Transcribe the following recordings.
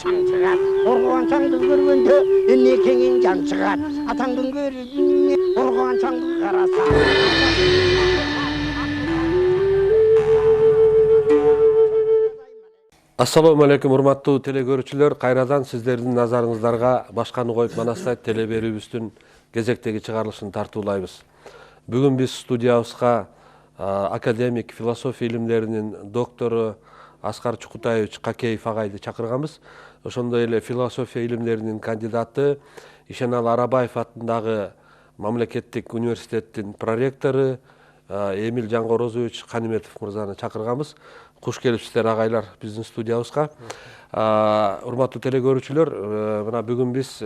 чаң чыгат. Оргуан чаңды көргөндө эмне кеңин жан чыгат. Атаңдын көрүнүне оргуан чаңды караса. Assalamu alaikum урматтуу телекөрүүчүлөр, кайрадан сиздердин назарыңыздарга Башканы коюп Манастайт теле берүүбүздүн кезектеги чыгарылышын тартуулайбыз. Бүгүн биз студиябызга академик философия илимдеринин доктору Аскар Чукутаевич Какеев агайды чакырганбыз. Ошондой эле философия илимдеринин кандидаты Ишеналы Арабаев атындагы мамлекеттик университеттин проректору Эмиль Жангорозович Каниметов мырзаны чакырганбыз. Куш келипсиздер агайлар биздин студиябызга. Урматтуу телекөрүүчүлөр, мына бүгүн биз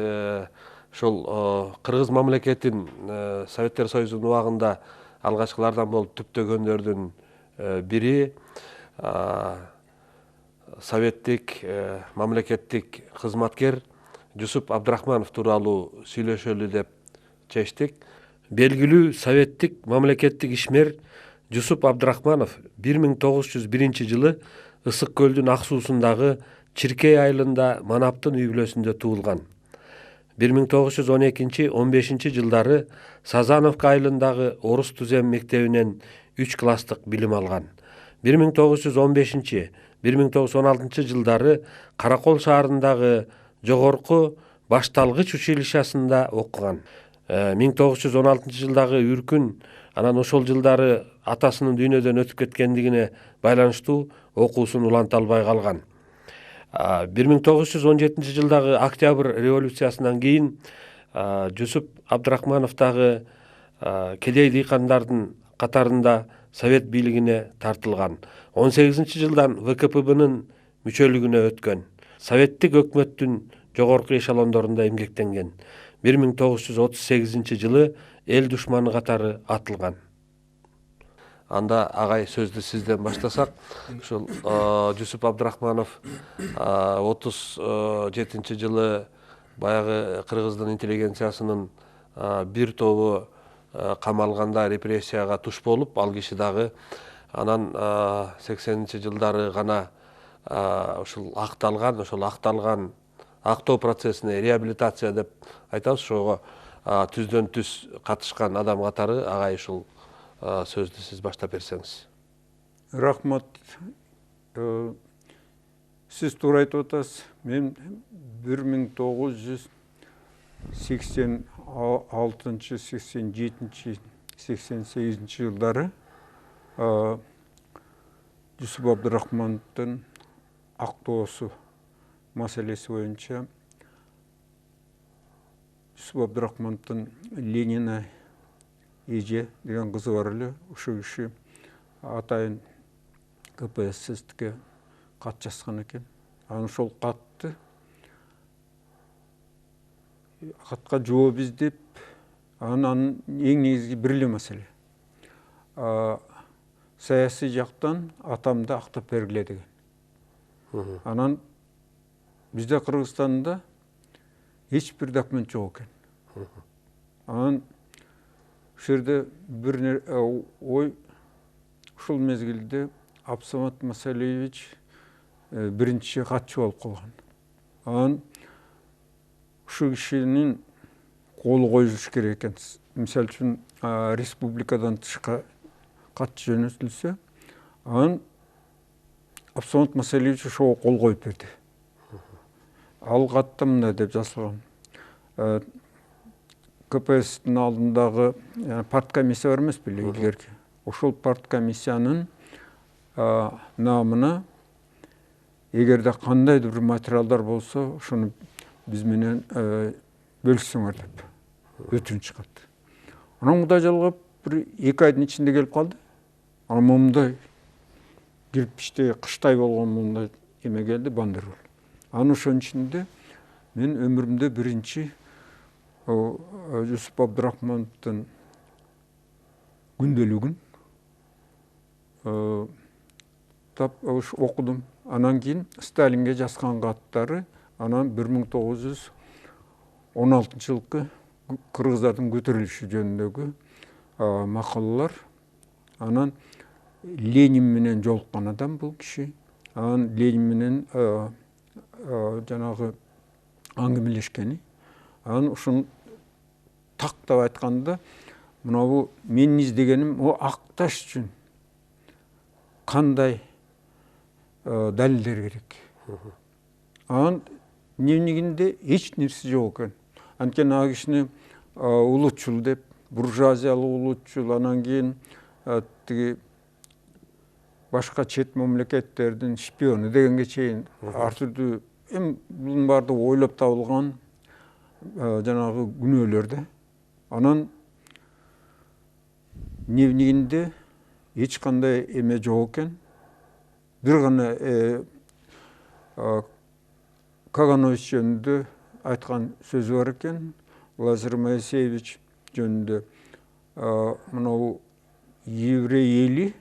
ошол Кыргыз мамлекетин Советтер Союзунун убагында алгачкылардан болуп түптөгөндөрдүн бири советтик мамлекеттик кызматкер Жусуп Абдрахманов тууралуу сүйлөшөлү деп чечтик. Белгилүү советтик мамлекеттик ишмер Жусуп Абдрахманов 1901 жылы Ысык көлдүн ак суусундагы Чиркей айылында Манаптын үй бүлөсүндө туулган. 1912-15 жылдары Сазановка айылындагы Орус түзем мектебинен 3 класстык билим алган. 1915-1916 жылдары Каракол шаарындагы жогорку башталгыч училищесинде окуган. 1916 жылдагы үркүн анан ошол жылдары атасынын дүйнөдөн өтүп кеткендигине байланыштуу окуусун уланта албай калган. 1917 жылдагы Октябрь революциясынан кийин Жусуп Абдрахмановдагы кедей дыйкандардын катарында совет бийлигине тартылган. 18 жылдан ВКПБнын мүчөлүгүнө өткөн. Советтик өкмөттүн жогорку эшелондорунда эмгектенген. 1938 жылы эл душманы катары атылган. Анда агай сөздү сизден баштасак, ушул Жусуп Абдрахманов 37 жылы баягы Кыргыздын интеллигенциясынын бир тобу камалганда репрессияга туш болуп, ал киши дагы анан 80 жылдары гана ушул акталган, ошол акталган актоо процессине реабилитация деп айтабыз, ошого түздөн түз катышкан адам катары агай ушул сөздү сиз баштап берсеңиз. Рахмат. Сиз туура айтып атасыз. Мен 1986-87-88 жылдары Жусуп Абдрахмановдун актоосу маселеси боюнча Жусуп Абдрахмановдун Ленина эже деген кызы бар эле. Ушул киши атайын КПСС-ке кат жазган экен. Анан ошол катка жооп издеп, анан эң негизги бир эле маселе. Саясий жактан атамды актап бергиле деген. Анан бизде Кыргызстанда эч бир документ жок экен. Анан ушул жерде бир ой, ушул мезгилде Абсамат Масалиевич биринчи катчы болуп калган. Анан ушул кишинин колу коюш керек экен. Мисалы үчүн республикадан тышка катчы жөнөтүлсө, анан Абсамат Масалиевич ошого кол коюп берди. Ал катта мындай деп жазылган. КПССтин алдындагы парткомиссия бар эмес беле, илгерки. Ошол парткомиссиянын намына эгерде кандайдыр бир материалдар болсо, ошону биз менен бөлүшсөңөр деп өтүнүч чыгат. Анан мындай жалгап бир 2 айдын ичинде келип калды. Анан момундай кирпичтей кыштай болгон мындай эме келди, бандерол. Анын ошонун ичинде мен өмүрүмдө биринчи Жусуп Абдрахмановдун күндөлүгүн окудум. Анан кийин Сталинге жазган каттары, анан 1916 жылкы кыргыздардын көтөрүлүшү жөнүндөгү макалалар. Анан Ленин менен жолуккан адам бул киши. Анан Ленин менен жанагы аңгимелешкени. Анан ушуну тактап айтканда, мынабу менин издегеним о акташ үчүн кандай далилдер керек. Анан дневнигинде эч нерсе жок экен. Анткени ал кишини улутчул деп, буржуазиялык улутчул, анан кийин тиги башка чет мамлекеттердин шпиону дегенге чейин ар түрдүү bunun баардыгы ойлоп табылган жанагы күнөөлөр да. Анан дневнигинде эч кандай эме жок экен. Бир гана Каганович жөнүндө айткан сөзү бар экен. Лазарь Моисеевич жөнүндө мынау еврей эли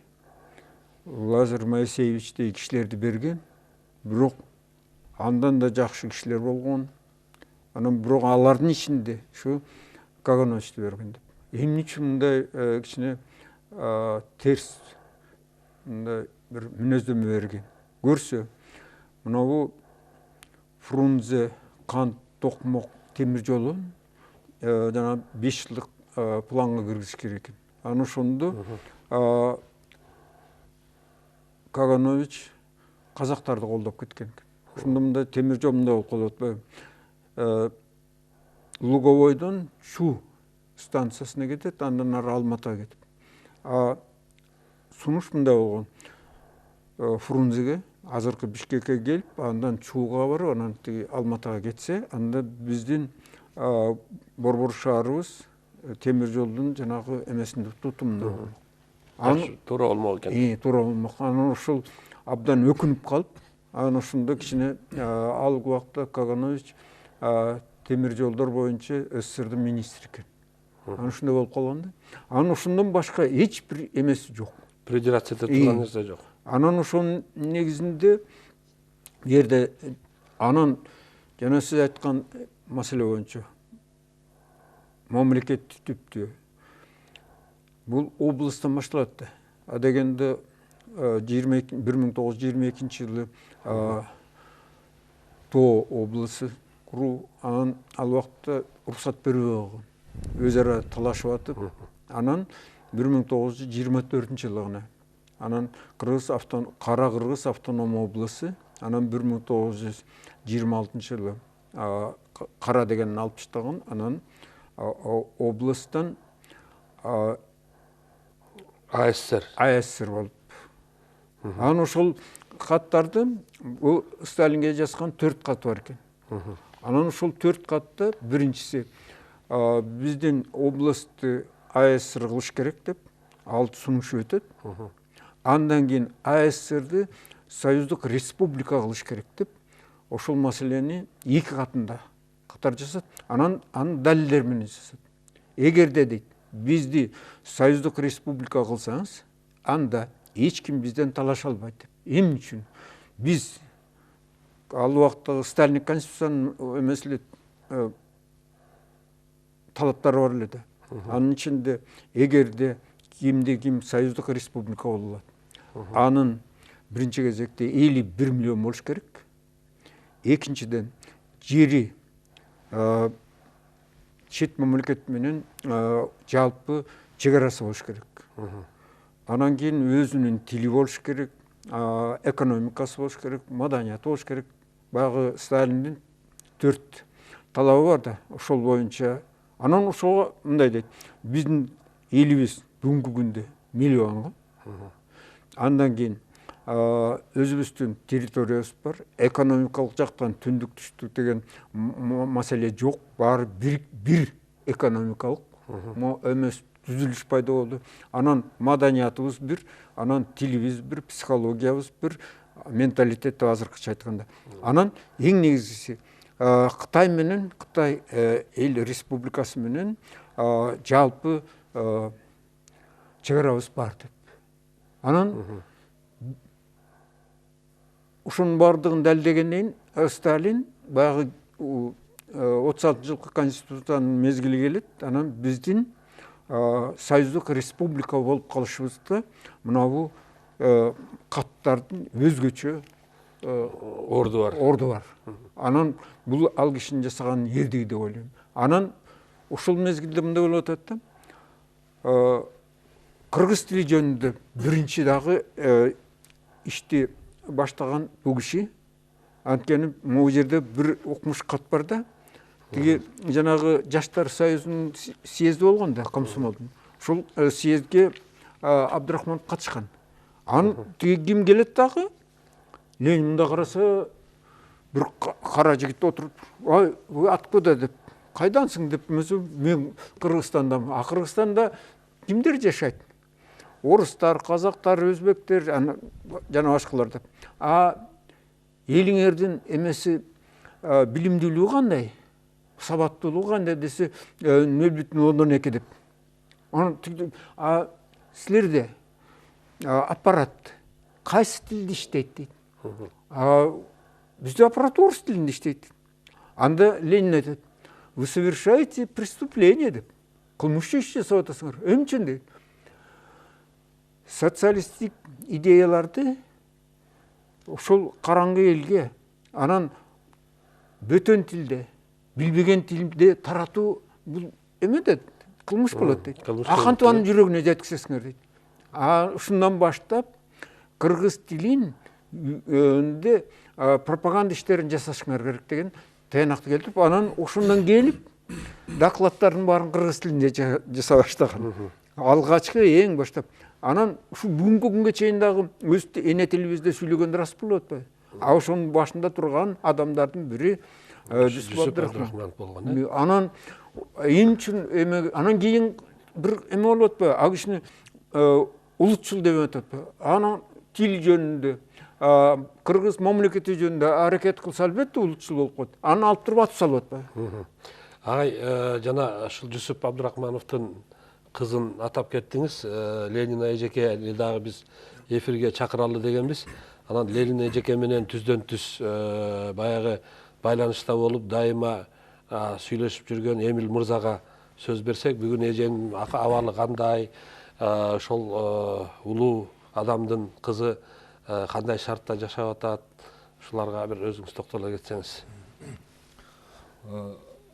Лазарь Моисеевичтей кишилерди берген, бирок андан да жакшы кишилер болгон. Анан бирок алардын ичинде ушу Кагановичти берген деп. Эмне үчүн мындай кичине терс мындай бир мүнөздөмө берген? Көрсө, мынабу Фрунзе, Кант, Токмок темир жолун жана 5 жылдык планга киргизиш керек экен. Аны ошондо Каганович казактарды колдоп кеткен экен. Ошондо мындай темир жол мындай болуп калып атпайбы? Луговойдон Шу станциясына кетет, андан ары Алматага кетет. Сунуш мындай болгон. Фрунзеге азыркы Бишкекке келип, андан Чууга барып, анан тиги Алматага кетсе, анда биздин борбор шаарыбыз темир жолдун жанагы эмесинде тутумунда болмок. Аны туура болмок экен. Туура болмок. Анан ушул абдан өкүнүп калып, анан ошондо кичине ал убакта Каганович темир жолдор боюнча СССРдын министри экен. Анан ушундай болуп калган да. Анан ошондон башка эч бир эмеси жок. Федерацияда турган нерсе жок. Анан ошонун негизинде жерде анан жана сиз айткан маселе боюнча мамлекеттик түптү бул областтан башталат да. Дегенде 1922 жылы Тоо облысы куруу, анан ал убакта уруксат бербей койгон. Өз ара талашып атып, анан 1924 жылы гана анан Кара Кыргыз автоном облысы, анан 1926 жылы Кара дегенин алып таштаган, анан областан АССР болуп. Анан ошол каттарды бул Сталинге жазган 4 кат бар экен. Анан ошол 4 катта биринчиси биздин областты АССР кылыш керек деп, ал сунуш өтөт. Андан кийин АССРды союздук республика кылыш керек деп, ошол маселени 2 катында катар жасат. Анан далилдер менен жасат. Эгерде дейт, бизди союздук республика кылсаңыз, анда эч ким бизден талаша албайт деп. Эмне үчүн? Биз ал убакта Сталин конституциянын эмеси талаптары бар эле да. Анын ичинде эгерде кимде ким союздук республика болот, анын биринчи кезекте 51 миллион болуш керек. Экинчиден жери чет мамлекет менен жалпы чегарасы болуш керек. Анан кийин өзүнүн тили болуш керек, экономикасы болуш керек, маданияты болуш керек. Баягы Сталиндин 4 талабы бар да, ошол боюнча. Анан ошого мындай дейт, биздин элибиз бүгүнкү күндө миллионго. Андан кийин өзүбүздүн территориябыз бар, экономикалык жактан түндүк түштүк деген маселе жок, баары бир экономикалык эмес түзүлүш пайда болду. Анан маданиятыбыз бир, анан тилибиз бир, психологиябыз бир, менталитет азыркыча айтканда. Анан эң негизгиси Кытай менен, Кытай эл республикасы менен жалпы чегарабыз бар деп. Анан ушунун бардыгын далилдегенден кийин Сталин баягы 36 жылкы конституциянын мезгили келет. Анан биздин союздук республика болуп калышыбызды мынабу каттардын өзгөчө орду бар. Орду бар. Анан бул ал кишинин жасаган эрдиги деп ойлойм. Анан ушул мезгилде мындай болуп атат да. Кыргыз тили жөнүндө биринчи дагы ишти баштаган бул киши. Анткени могу жерде бир окумуш кат бар да. Тиги жанагы Жаштар союзунун съезди болгон да, комсомолдун. Ушул съездге Абдрахманов катышкан. Анан тиги ким келет дагы? Ленин мында караса бир кара жигит отуруп, "Ой, откуда?" деп. "Кайдансың?" деп. "Мен Кыргызстандамын." А Кыргызстанда кимдер жашайт? Орустар, казактар, өзбектер, жана башкалар деп. А элиңердин эмеси билимдүүлүгү кандай? Сабаттуулугу кандай десе 0,2 деп. Анан силерде аппарат кайсы тилде иштейт дейт. Bizde аппарат орыс тілінде иштейт. Анда Ленин айтат: "Вы совершаете преступление" деп. Кылмышчы иш жасап атасыңар. Эмне үчүн дейт. Социалистик идеяларды ошол караңгы элге анан бөтөн тилде, билбеген тилде таратуу бул эме дейт, кылмыш болот дейт. Кантип анын жүрөгүнө жеткизесиңер дейт. Ушундан баштап кыргыз тилин пропаганда иштерин жасашыңар керек деген таянакты келтирип, анан ошондон келип докладдардын баарын кыргыз тилинде жасап баштаган. Алгачкы эң баштап. Анан ушу бүгүнкү күнгө чейин дагы өз эне тилибизде сүйлөгөндө рас болуп атпайбы? Ошонун башында турган адамдардын бири Жусуп Абдрахманов болгон. Анан эмне үчүн эме, анан кийин бир эме болуп атпайбы? А кишини улутчул деп атпайбы? Анан тил жөнүндө кыргыз мамлекети жөнүндө аракет кылса албетте улутчул болуп коет. Аны алып туруп атып салып атпайбы? Агай, жана ушул Жусуп Абдрахмановдун кызын атап кеттиңиз. Ленин эжекени дагы биз эфирге чакыралы дегенбиз. Анан Ленин эжеке менен түздөн түз баягы байланышта болуп, дайыма сүйлөшүп жүргөн Эмил мырзага сөз берсек, бүгүн эженин абалы кандай, ошол улуу адамдын кызы кандай шартта жашап атат, ушуларга бир өзүңүз токтоло кетсеңиз.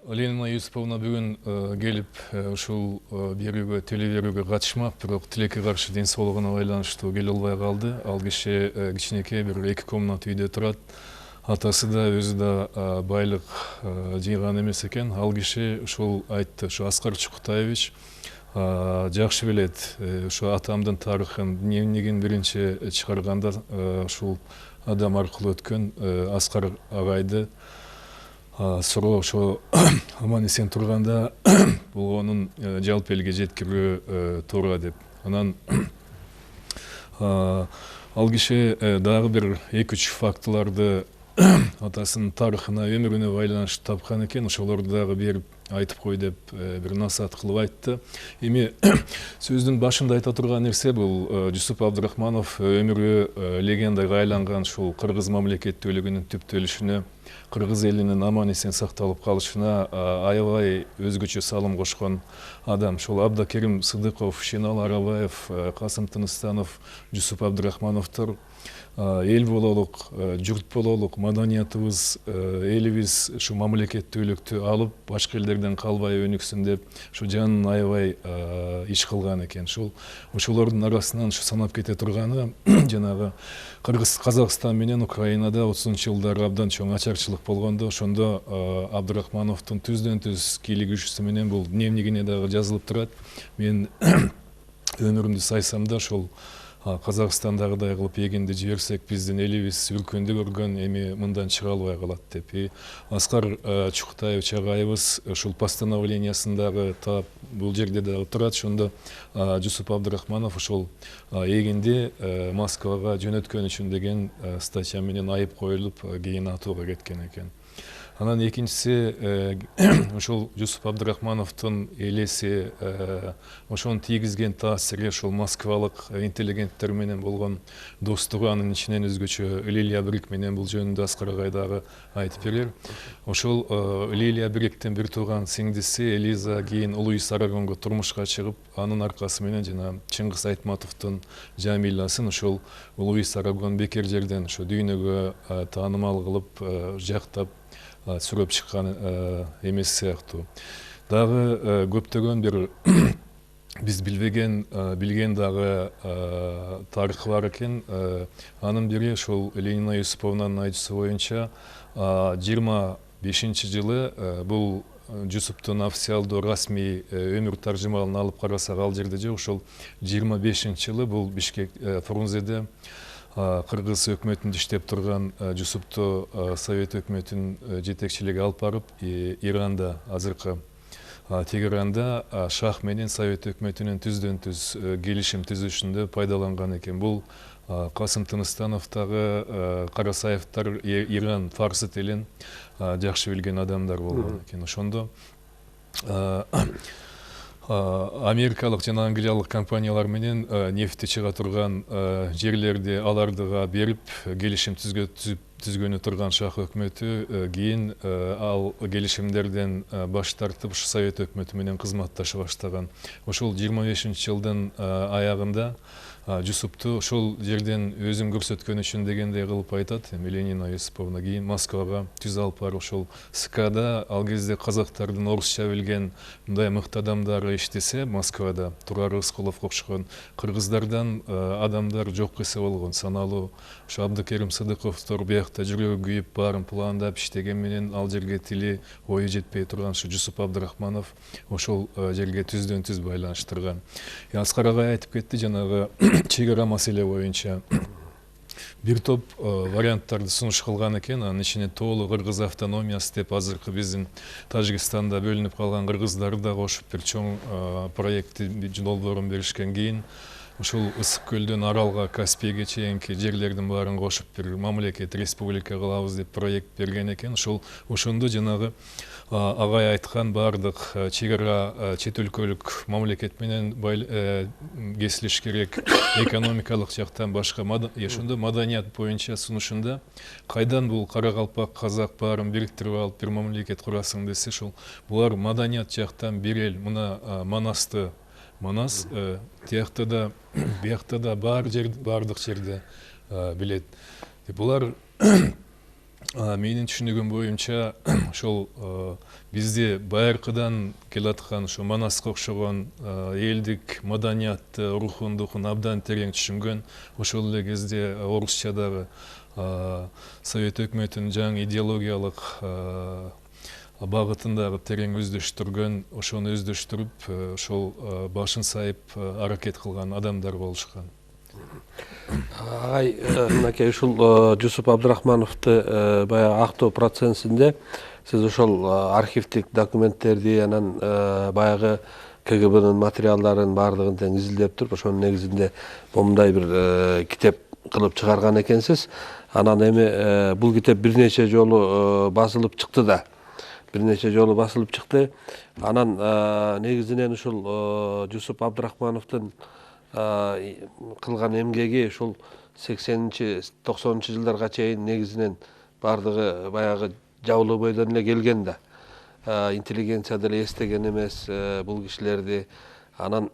Ленина Юсуповна бүгүн келип ушул берүүгө, телеберүүгө катышмап, бирок тилекке каршы ден соолугуна байланыштуу келе албай калды. Ал киши кичинекей бир 2 комнат үйдө турат. Атасы да өзү да байлык жыйган эмес экен. Ал киши ушул айтты, ушу Аскар Чукутаевич жакшы билет ушу атамдын тарыхын, дневнигин биринчи чыгарганда ушул адам аркылуу өткөн Аскар агайды суроо ошо аман эсен турганда болгонун жалпы элге жеткирүү туура деп. Анан ал киши дагы бир 2-3 фактыларды атасынын тарыхына, өмүрүнө байланыштуу тапкан экен. Ошолорду дагы берип айтып кой деп бир насаат кылып айтты. Эми сөздүн башында айта турган нерсе бул Жусуп Абдрахманов өмүрү легендага айланган ушул кыргыз мамлекеттүүлүгүнүн түптөлүшүнө, кыргыз элинин аман эсен сакталып калышына аябай өзгөчө салым кошкон адам. Ошол Абдакерим Сыдыков, Шенал Арабаев, Касым Тыныстанов, Жусуп Абдрахмановдор эл бололук, журт бололук, маданиятыбыз, элибиз ушу мамлекеттүүлүктү алып, башка элдерден калбай өнүксүн деп, ушу жанын аябай иш кылган экен. Ошолордун арасынан ушу санап кете турганы жанагы Казакстан менен Украинада 30-жылдары абдан чоң ачарчылык болгондо, ошондо Абдрахмановдун түздөн түз кийлигишүүсү менен бул дневнигине дагы жазылып турат. Мен өмүрүмдү сайсам да ошол Казакстандагыдай кылып эгинди жиберсек, биздин элибиз үркүндү көргөн, эми мындан чыга албай калат деп. Аскар Чукутаевич агайыбыз ушул постановлениясындагы таап бул жерде дагы турат. Ошондо Жусуп Абдрахманов ошол эгинди Москвага жөнөткөн үчүн деген статья менен айып коюлуп, кийин атууга кеткен экен. Анан экинчиси ошол Жусуп Абдрахмановдун элеси ошонун тийгизген таасири ошол москвалык интеллигенттер менен болгон достугу, анын ичинен өзгөчө Лилия Брик менен бул жөнүндө Аскар агай дагы айтып берер. Ошол Лилия Бриктин бир тууган сиңдиси Элиза кийин Луис Арагонго турмушка чыгып, анын аркасы менен жана Чыңгыз Айтматовдун Жамиласын ошол Луис Арагон бекер жерден ошо дүйнөгө таанымал кылып, жактап сүрөп чыккан эмес сыяктуу. Дагы көптөгөн бир биз билген дагы тарыхы бар экен. Анын бири ошол Ленина Юсуповнанын айтуусу боюнча 25-жылы бул Жусуптун официалдуу расмий өмүр таржымалын алып карасак, ал жерде жок. Ошол 25-жылы бул Бишкек Фрунзеде Кыргыз өкмөтүндө иштеп турган Жусупту Совет өкмөтүнүн жетекчилиги алып барып, Иранда, азыркы Тегеранда Шах менен Совет өкмөтүнүн түздөн-түз келишим түзүшүндө пайдаланган экен. Бул Касым Тыныстановдагы, Карасаевдер Иран фарсы тилин жакшы билген адамдар болгон экен. Ошондо америкалык жана англиялык компаниялар менен нефти чыга турган жерлерди алардыга берип, келишим түзгөнү турган Шах өкмөтү кийин ал келишимдерден баш тартып, Совет өкмөтү менен кызматташа баштаган. Ошол 25-жылдын аягында Жусупту ошол жерден өзүн көрсөткөн үчүн дегендей кылып айтат. Ленина Юсуповна кийин Москвага түз алып барып, ошол СКда ал кезде казактардын орусча билген мындай мыкты адамдары иштесе, Москвада Турар Рыскуловго окшогон кыргыздардан адамдар жок эсе болгон, саналуу. Ошо Абдыкерим Сыдыковдор биякта жүрөгү күйүп, баарын пландап иштеген менен ал жерге тили, ою жетпей турган ушу Жусуп Абдрахманов ошол жерге түздөн-түз байланыштырган. Аскар агай айтып кетти жанагы чегара маселе боюнча бир топ варианттарды сунуш кылган экен. Анын ичине тоолуу кыргыз автономиясы деп азыркы биздин Тажикстанда бөлүнүп калган кыргыздарды да кошуп бир чоң проектти долбоорун беришкен. Кийин ушул Ысык көлдөн Аралга, Каспийге чейинки жерлердин баарын кошуп бир мамлекет, республика кылабыз деп проект берген экен. Ошондо жанагы агай айткан баардык чегара чет өлкөлүк мамлекет менен кесилиш керек, экономикалык жактан башка. Ошондо маданият боюнча сунушунда кайдан бул Каракалпак, Казак баарын бириктирип алып бир мамлекет курасың десе, ошол булар маданият жактан бир эл, мына Манас биякта да баардык жерде билет. Булар менин түшүнүгүм боюнча ошол бизде байыркыдан келаткан ошо Манаска окшогон элдик маданиятты, рухун абдан терең түшүнгөн. Ошол эле кезде орусчадагы Совет өкмөтүнүн жаңы идеологиялык багытындагы терең өздөштүргөн, ошону өздөштүрүп, ошол башын сайып аракет кылган адамдар болушкан. Агай, мынакей ушул Жусуп Абдрахмановду баягы актоо процессинде сиз ошол архивдик документтерди, анан баягы КГБнын материалдарын баардыгын тең изилдеп туруп, ошонун негизинде момундай бир китеп кылып чыгарган экенсиз. Анан эми бул китеп бир нече жолу басылып чыкты да. Анан негизинен ушул Жусуп Абдрахмановдун кылган эмгеги ушул 80-90 жылдарга чейин негизинен баардыгы баягы жабылуу бойдон эле келген да. Интеллигенция деле эстеген эмес бул кишилерди. Анан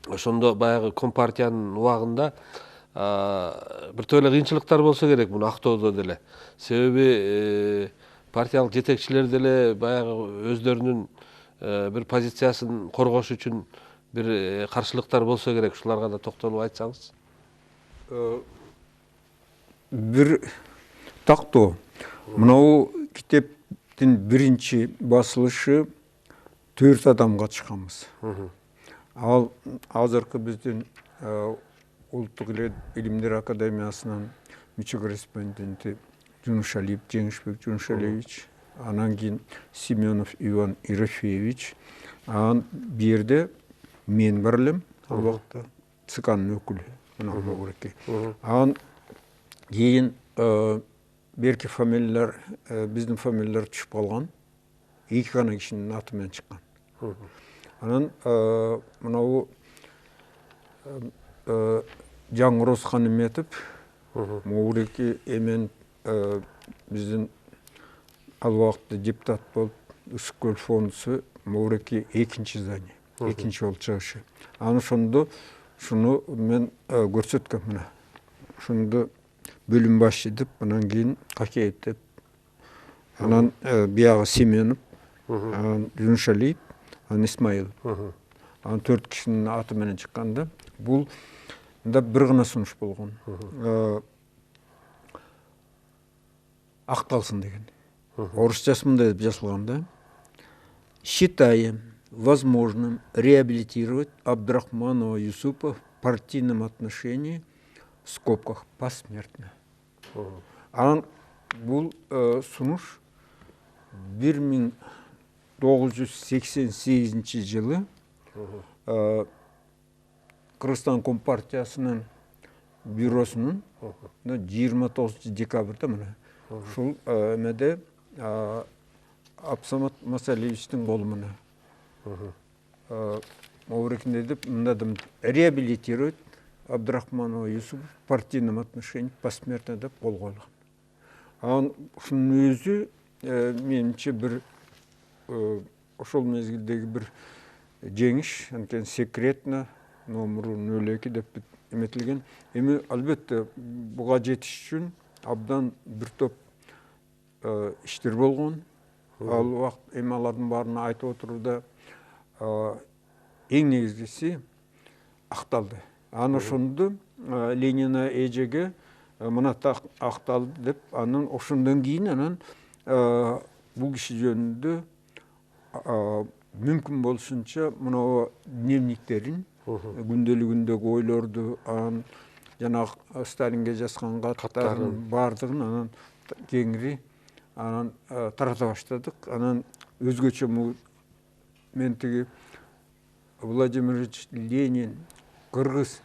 ошондо баягы Компартиянын убагында бир топ эле кыйынчылыктар болсо керек муну актоодо деле. Себеби партиялык жетекчилер деле баягы өздөрүнүн бир позициясын коргош үчүн бир каршылыктар болсо керек. Ушуларга да токтолуп айтсаңыз. Бир тактоо. Мынау китептин биринчи басылышы 4 адамга чыкканбыз. Ал азыркы биздин Улуттук илимдер академиясынын мүчө корреспонденти Жунушалиев Жеңишбек Жунушалиевич, анан кийин Семенов Иван Ерофеевич, анан бу жерде мен бар элем, ал убакта ЦКнын өкүлү, мына Богуреке. Анан кийин берки фамилиялар, биздин фамилиялар түшүп калган. 2 гана кишинин аты менен чыккан. Анан мынау Жаңғырос Ханиметов Моуреки эмен биздин ал убакытта депутат болуп Үскөл фондусу Моуреки экинчи здание, экинчи болуп чыгышы. Аны шуну мен көрсөткөм мына. Шунду бөлүм башчы деп, анан кийин Какеев деп, анан биягы Семенов, анан Жүншалиев, анан Исмаилов. Анан 4 кишинин аты менен чыкканда, бул мында бир гана сунуш болгон. Акталсын деген. Орусчасы мындай деп жазылган да. Считаем возможным реабилитировать Абдрахманова Юсупа в партийном отношении, в скобках, посмертно. Анан бул сунуш 1988 жылы Кыргызстан Компартиясынын бюросунун 29 декабрда мына ушул эмеде Абсамат Масалиевичтин колу мына Моурекинде деп мындадым реабилитировать Абдрахманова Юсуп в партийном отношении посмертно деп кол койгон. Анан ушунун өзү менимче бир ошол мезгилдеги бир жеңиш, анткени секретно номеру 02 деп эметилген. Эми албетте буга жетиш үчүн абдан бир топ иштер болгон. Ал убакыт эми алардын баарын айтып отуруда эң негизгиси акталды. Аны ошондо Ленина эжеге мына так акталды деп, анан ошондон кийин анан бул киши жөнүндө мүмкүн болушунча мына дневниктерин, күндөлүгүндөгү ойлорду, анан жанагы Сталинге жазган каттарын баардыгын анан кеңири анан тарата баштадык. Анан өзгөчө мен тиги Владимир Ильич Ленин кыргыз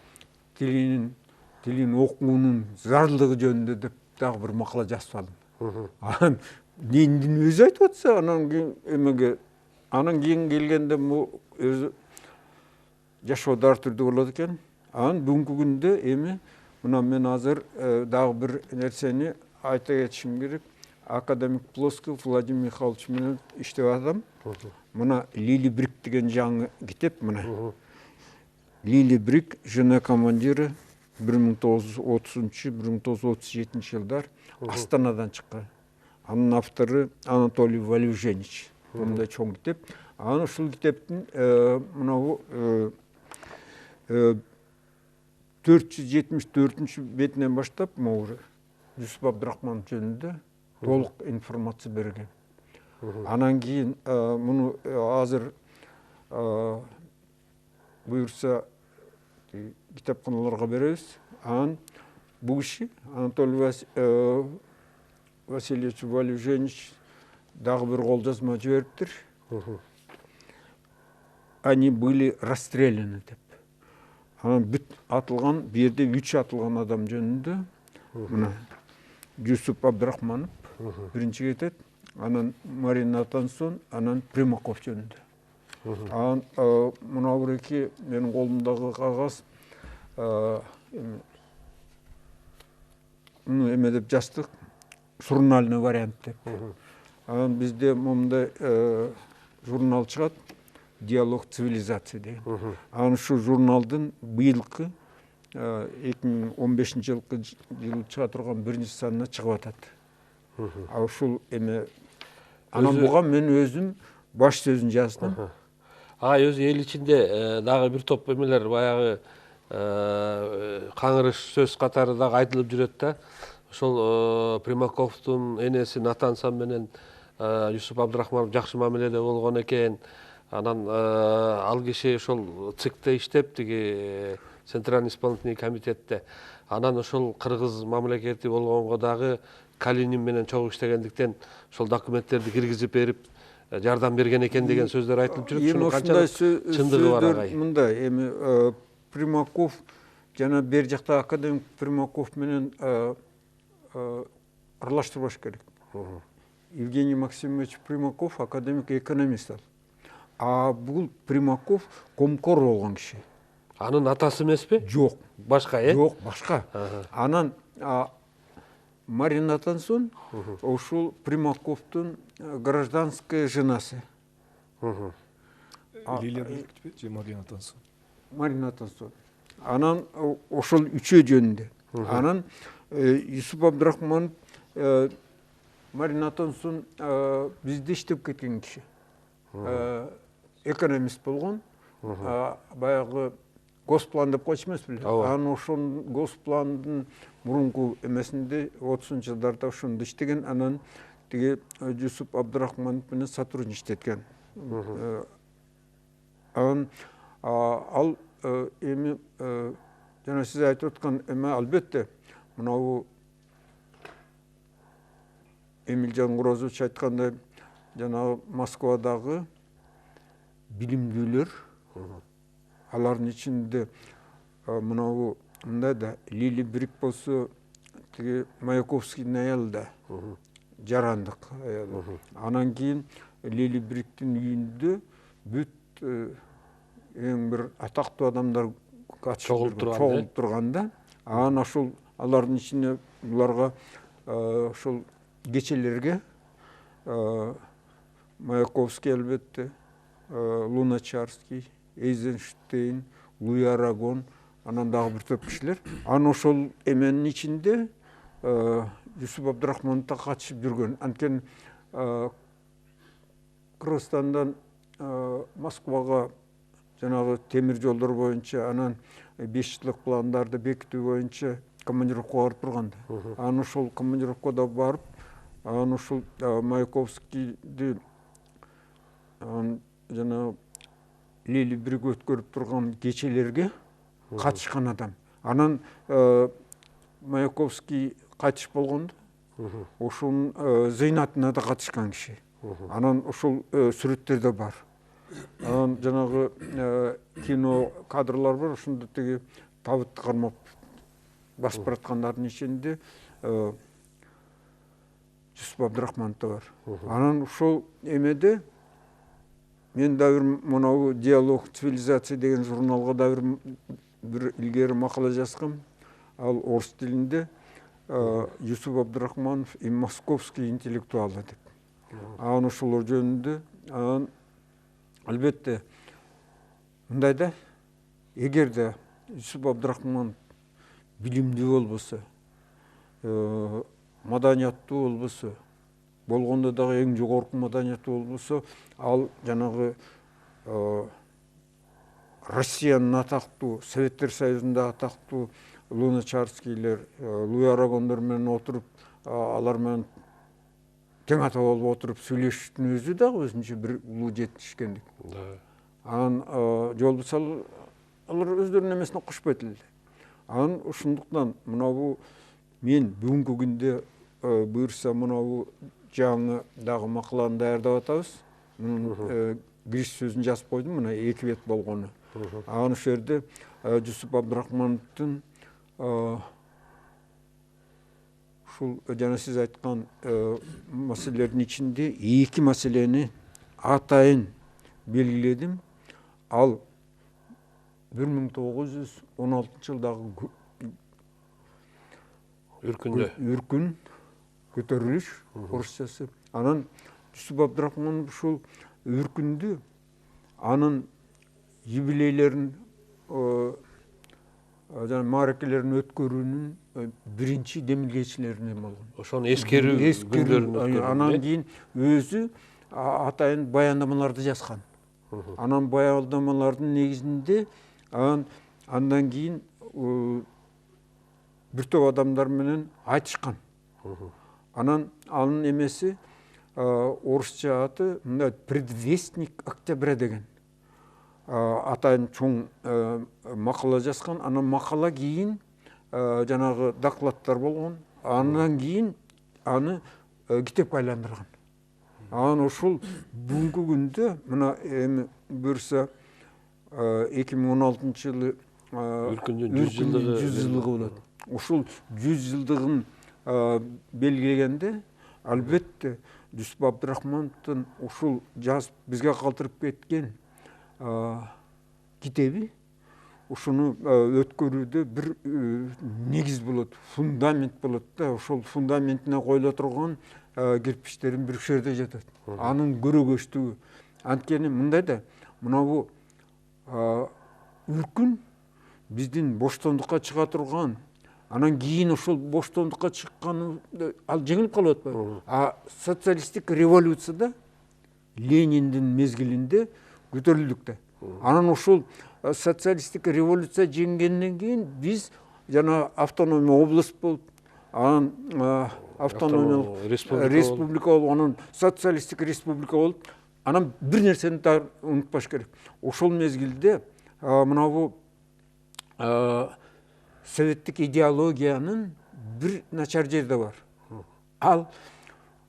тилин окуунун зарылдыгы жөнүндө деп дагы бир макала жазып алдым. Анан Лениндин өзү айтып атса, анан кийин эмеге анан кийин келгенде өзү жашоодо ар түрдүү болот экен. Анан бүгүнкү күндө эми мына мен азыр дагы бир нерсени айта кетишим керек. Академик Плосков Владимир Михайлович менен иштеп атам. Мына Лили Брик деген жаңы китеп мына. Лили Брик жена командиры 1930-1937 жылдар Астанадан чыккан. Анын автору Анатолий Валюженич. Мындай чоң китеп. Анан ушул китептин мынау 474 бетинен баштап Юсуп Абдрахманов жөнүндө толук информация берген. Анан кийин муну азыр буюрса китапканаларга беребиз. Анан бул киши Анатолий Васильевич Валюженич дагы бир кол жазма жибериптир. Они были расстреляны деп. Анан бүт атылган, бу жерде 3 атылган адам жөнүндө мына Юсуп Абдрахманов биринчи кетет, анан Марина Атансон, анан Примаков жөнүндө. Анан мына бирки менин колумдагы кагаз эме деп жаздык, журнальный вариант деп. Анан бизде момундай журнал чыгат, Диалог цивилизации деген. Анан ушу журналдын быйылкы 2015 жылкы чыга турган биринчи санына чыгып атат. Ушул эме анан буга мен өзүм баш сөзүн жаздым. Өзү эл ичинде дагы бир топ эмелер баягы каңырыш сөз катары дагы айтылып жүрөт да. Ошол Примаковдун энеси Натансан менен Юсуп Абдрахманов жакшы мамиледе болгон экен. Анан ал киши ошол ЦИКте иштеп, тиги Центральный исполнительный комитетте. Анан ошол кыргыз мамлекети болгонго дагы Калинин менен чогуу иштегендиктен ошол документтерди киргизип берип жардам берген экен деген сөздөр айтылып жүрөт. Шунун канчалык чындыгы бар агай? Мындай эми Примаков жана бер жакта академик Примаков менен аралаштырбаш керек. Евгений Максимович Примаков академик экономист ал. А бұл Примаков комкор болған киши. Анын атасы эмес пе? Жоқ. Башка, Жоқ, башка. Анан Марина Атансон ушул Примаковтун гражданская женасы. Лилия Бекітпе, же Марина Атансон. Марина Атансон. Анан ошол үчөө жөнүндө. Анан Юсуп Абдрахманов Марина Атансон бизде иштеп кеткен киши. Экономист болгон. Баягы Госплан деп койчу эмес беле? Анан ошол Госпландын мурунку эмесинде 30-ж жылдарда ошондо иштеген, анан тиги Юсуп Абдрахманов менен сотрудничать эткен. Анан ал эми жана сиз айтып аткан эме албетте мынау Эмилжан Курозович айткандай жанагы Москвадагы билимдүүлөр, алардын ичинде мынау мындай да Лили Брик болсо, тиги Маяковскийдин аялы да жарандык аялы. Анан кийин Лили Бриктин үйүндө бүт эң бир атактуу адамдар чогулуп турганда, анан ошол алардын ичине буларга ошол кечелерге Маяковский албетте, Луначарский, Эйзенштейн, Луи Арагон, анан дагы бир топ кишилер. Анан ошол эменин ичинде Юсуп Абдрахманов да катышып жүргөн. Анткени Кыргызстандан Москвага жанагы темир жолдор боюнча, анан 5 жылдык пландарды бекитүү боюнча командировкага барып турганда. Анан ошол командировкада барып, анан ушул Маяковскийди жана Лили Брик өткөрүп турган кечелерге катышкан адам. Анан Маяковский кайтыш болгондо, ошонун зыйнатына да катышкан киши. Анан ошол сүрөттөр да бар. Анан жанагы кино кадрлар бар, ошондо тиги табытты кармап басып бараткандардын ичинде Юсуп Абдрахманов да бар. Анан ошол эмеде мен да бир мынау «Диалог цивилизации» деген журналга да бир илгери макала жазгам. Ал орус тилинде Юсуп Абдрахманов и московский интеллектуалы деп. Анан ошолор жөнүндө, анан албетте мындай да, эгерде Юсуп Абдрахманов билимдүү болбосо, маданияттуу болбосо, болгондо дагы эң жогорку маданияттуу болбосо, ал жанагы Россиянын атактуу, Советтер Союзунда атактуу Луначарскийлер, Луи Арагондор менен отуруп, алар менен тең ата болуп отуруп сүйлөшүштүн өзү дагы өзүнчө бир улуу жетишкендик. Анан жол болсо алар өздөрүнүн эмесине кошпойт эле. Анан ошондуктан мынабу мен бүгүнкү күндө буюрса мынабу жаңы дагы макаланы даярдап атабыз. Кириш сөзүн жазып койдум, мына 2 бет болгону. Анан ошол жерде Юсуп Абдрахмановдун ушул жана сиз айткан маселелердин ичинде 2 маселени атайын белгиледим. Ал 1916 жылдагы үркүн көтөрүлүш орусчасы. Анан Юсуп Абдрахманов ушул үркүндү анын юбилейлерин жана мааракелерин өткөрүүнүн биринчи демилгечилеринен болгон. Ошону эскерүү күндөрүн өткөргөн. Анан кийин өзү атайын баяндамаларды жазган. Анан баяндамалардын негизинде андан кийин бир топ адамдар менен айтышкан. Анан анын эмеси орусча аты мындай «Предвестник октября» деген. Атайын чоң макала жазган. Анан макала кийин жанагы докладдар болгон. Андан кийин аны китепке айландырган. Анан ошол бүгүнкү күндө мына эми буюрса 2016 жылы үркүндүн 100 жылдыгы болот. Ушул 100 жылдыгын белгілегенде, албетте Жүсіп Абдрахмановтың ушул жазып бізге калтырып кеткен китеби ушуну өткөрүүдө бир негиз болот, фундамент болот да, ошол фундаментине коюла турган кирпичтердин бир жерде жатат. Анын көрөгөчтүгү. Анткени мындай да, мынабу үркүн биздин боштондукка чыга турган, анан кийин ошол боштондукка чыкканы ал жеңилип калып атпайбы? Социалисттик революцияда Лениндин мезгилинде көтөрүлдүк да. Анан ошол социалисттик революция жеңгенден кийин биз жана автономия область болуп, анан автономиялык республика болуп, анан социалисттик республика болуп, анан бир нерсени да унутпаш керек. Ошол мезгилде мынабу советтик идеологиянын бир начар жери да бар. Ал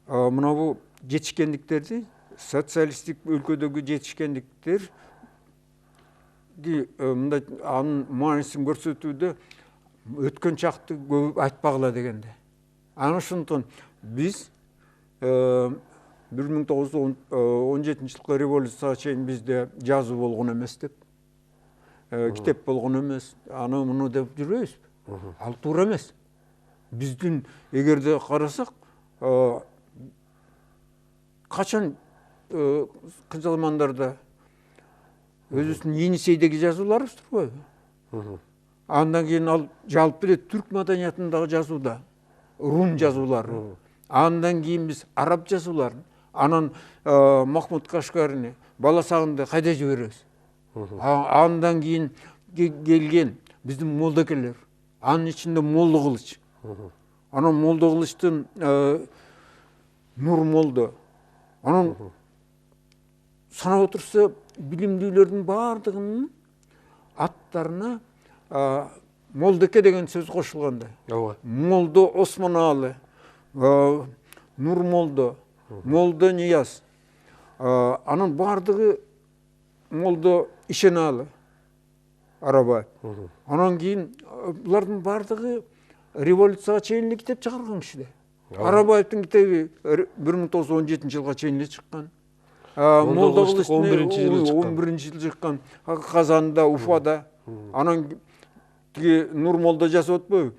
мынабу жетишкендиктерди, социалисттик өлкөдөгү жетишкендиктер мындай анын маанисин көрсөтүүдө өткөн чакты көп айтпагыла дегенде. Аны ошондон биз 1917 жылкы революцияга чейин бизде жазуу болгон эмес деп, китеп болгон эмес, аны муну деп жүрөбүзбү? Ал туура эмес. Биздин эгерде карасак, качан кызылмандарда өзүбүздүн Енисейдеги жазууларыбыз турбайбы? Андан кийин ал жалпы эле түрк маданиятындагы жазууда, рун жазуулары. Андан кийин биз араб жазууларын, анан Махмуд Кашгарини бала сагында кайда жиберебиз? Андан кийин келген биздин молдокелер, анын ичинде Молдо Кылыч. Анан Молдо Кылычтын Нур Молдо. Анан санап отурса билимдүүлөрдүн баардыгынын аттарына Молдоке деген сөз кошулганда. Молдо Осмоналы, Нур Молдо, Молдо Нияз. Анын баардыгы Молдо Ишеналы, Арабаев. Анан кийин булардын баардыгы революцияга чейин эле китеп чыгарган кишилер. Арабаевдин китеби 1917 жылга чейин эле чыккан. Молдо Кылычтын 11-жылы чыккан. Казанда, Уфада. Анан Нур Молдо жазып атпайбы?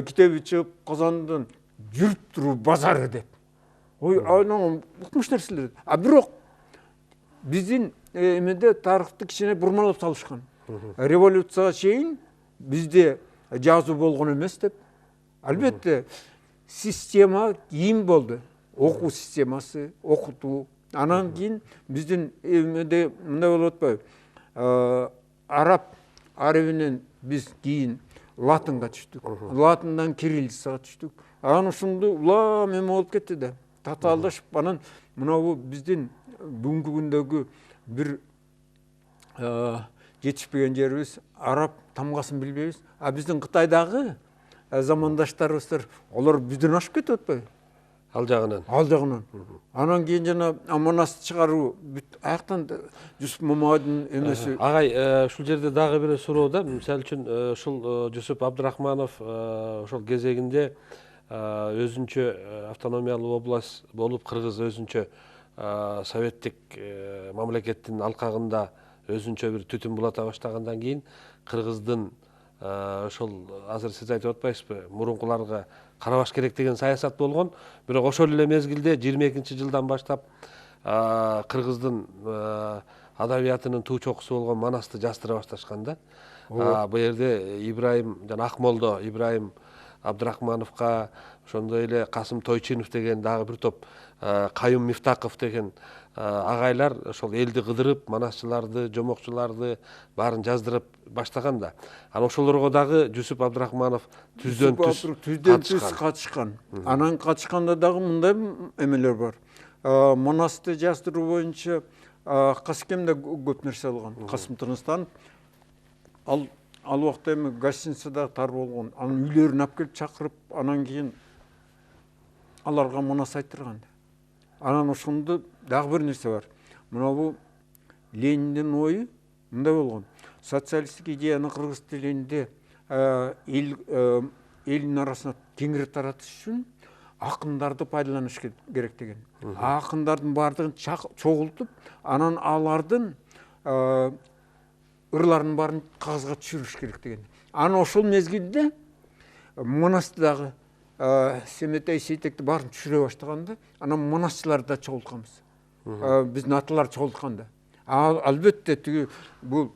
Китеби чыгып Казандан жүрүп туруу базары деп. Ой, анан укмуш нерселер. Бирок биздин эмеде тарыхты кичине бурмалап салышкан. Революцияга чейин бизде жазуу болгон эмес деп. Албетте система кийин болду. Окуу системасы, окутуу. Анан кийин биздин эмеде мындай болуп атпайбы? Араб арабинен биз кийин латынга түштүк. Латындан кириллицага түштүк. Анан ушунду улам эме болуп кетти да. Татаалдашып, анан мынабу биздин бүгүнкү күндөгү бир жетишпеген жерибиз, араб тамгасын билбейбиз. Биздин Кытайдагы замандаштарыбыздар, олар бизден ашып кетип атпайбы? Ал жагынан. Ал жагынан. Анан кийин жана Аманасты чыгаруу аяктан Жүсүп Мамайдын эмеси. Агай, ушул жерде дагы бир суроо да. Мисалы үчүн ушул Жүсүп Абдрахманов ошол кезегинде өзүнчө автономиялуу область болуп, Кыргыз өзүнчө советтик мамлекеттин алкагында өзүнчө бир түтүн булата баштагандан кийин Кыргыздын ошол азыр сиз айтып атпайсызбы, мурункуларга карабаш керек деген саясат болгон. Бирок ошол эле мезгилде 22-жылдан баштап Кыргыздын адабиятынын туу чокусу болгон Манасты жаздыра башташкан да. Бул жерде Ибраим жана Акмолдо Ибраим Абдрахмановго, ошондой эле Касым Тойчинов деген дагы бир топ, Каюм Мифтаков деген агайлар ошол элди кыдырып, манасчыларды, жомокчуларды баарын жаздырып баштаган да. Анан ошолорго дагы Жүсүп Абдрахманов түздөн-түз катышкан. Анан катышканда дагы мындай эмелер бар. Манасты жаздыруу боюнча Касыкем да көп нерсе алган. Касым Тыныстанов ал убакта эми гостиницада тар болгон. Анын үйлөрүн алып келип чакырып, анан кийин аларга Манас айттырган. Анан ошондо дагы бир нерсе бар. Мынабу Лениндин ою мындай болгон. Социалисттик идеяны кыргыз тилинде элдин арасына кеңири таратыш үчүн акындарды пайдаланыш керек деген. Акындардын бардыгын чогултуп, анан алардын ырларынын баарын кагазга түшүрүш керек деген. Анан ошол мезгилде Манастагы Семетей Сейтекти баарын түшүрө баштаганда, анан манасчыларды да чогултканбыз. Биздин аталар чогултканда. Албетте тиги бул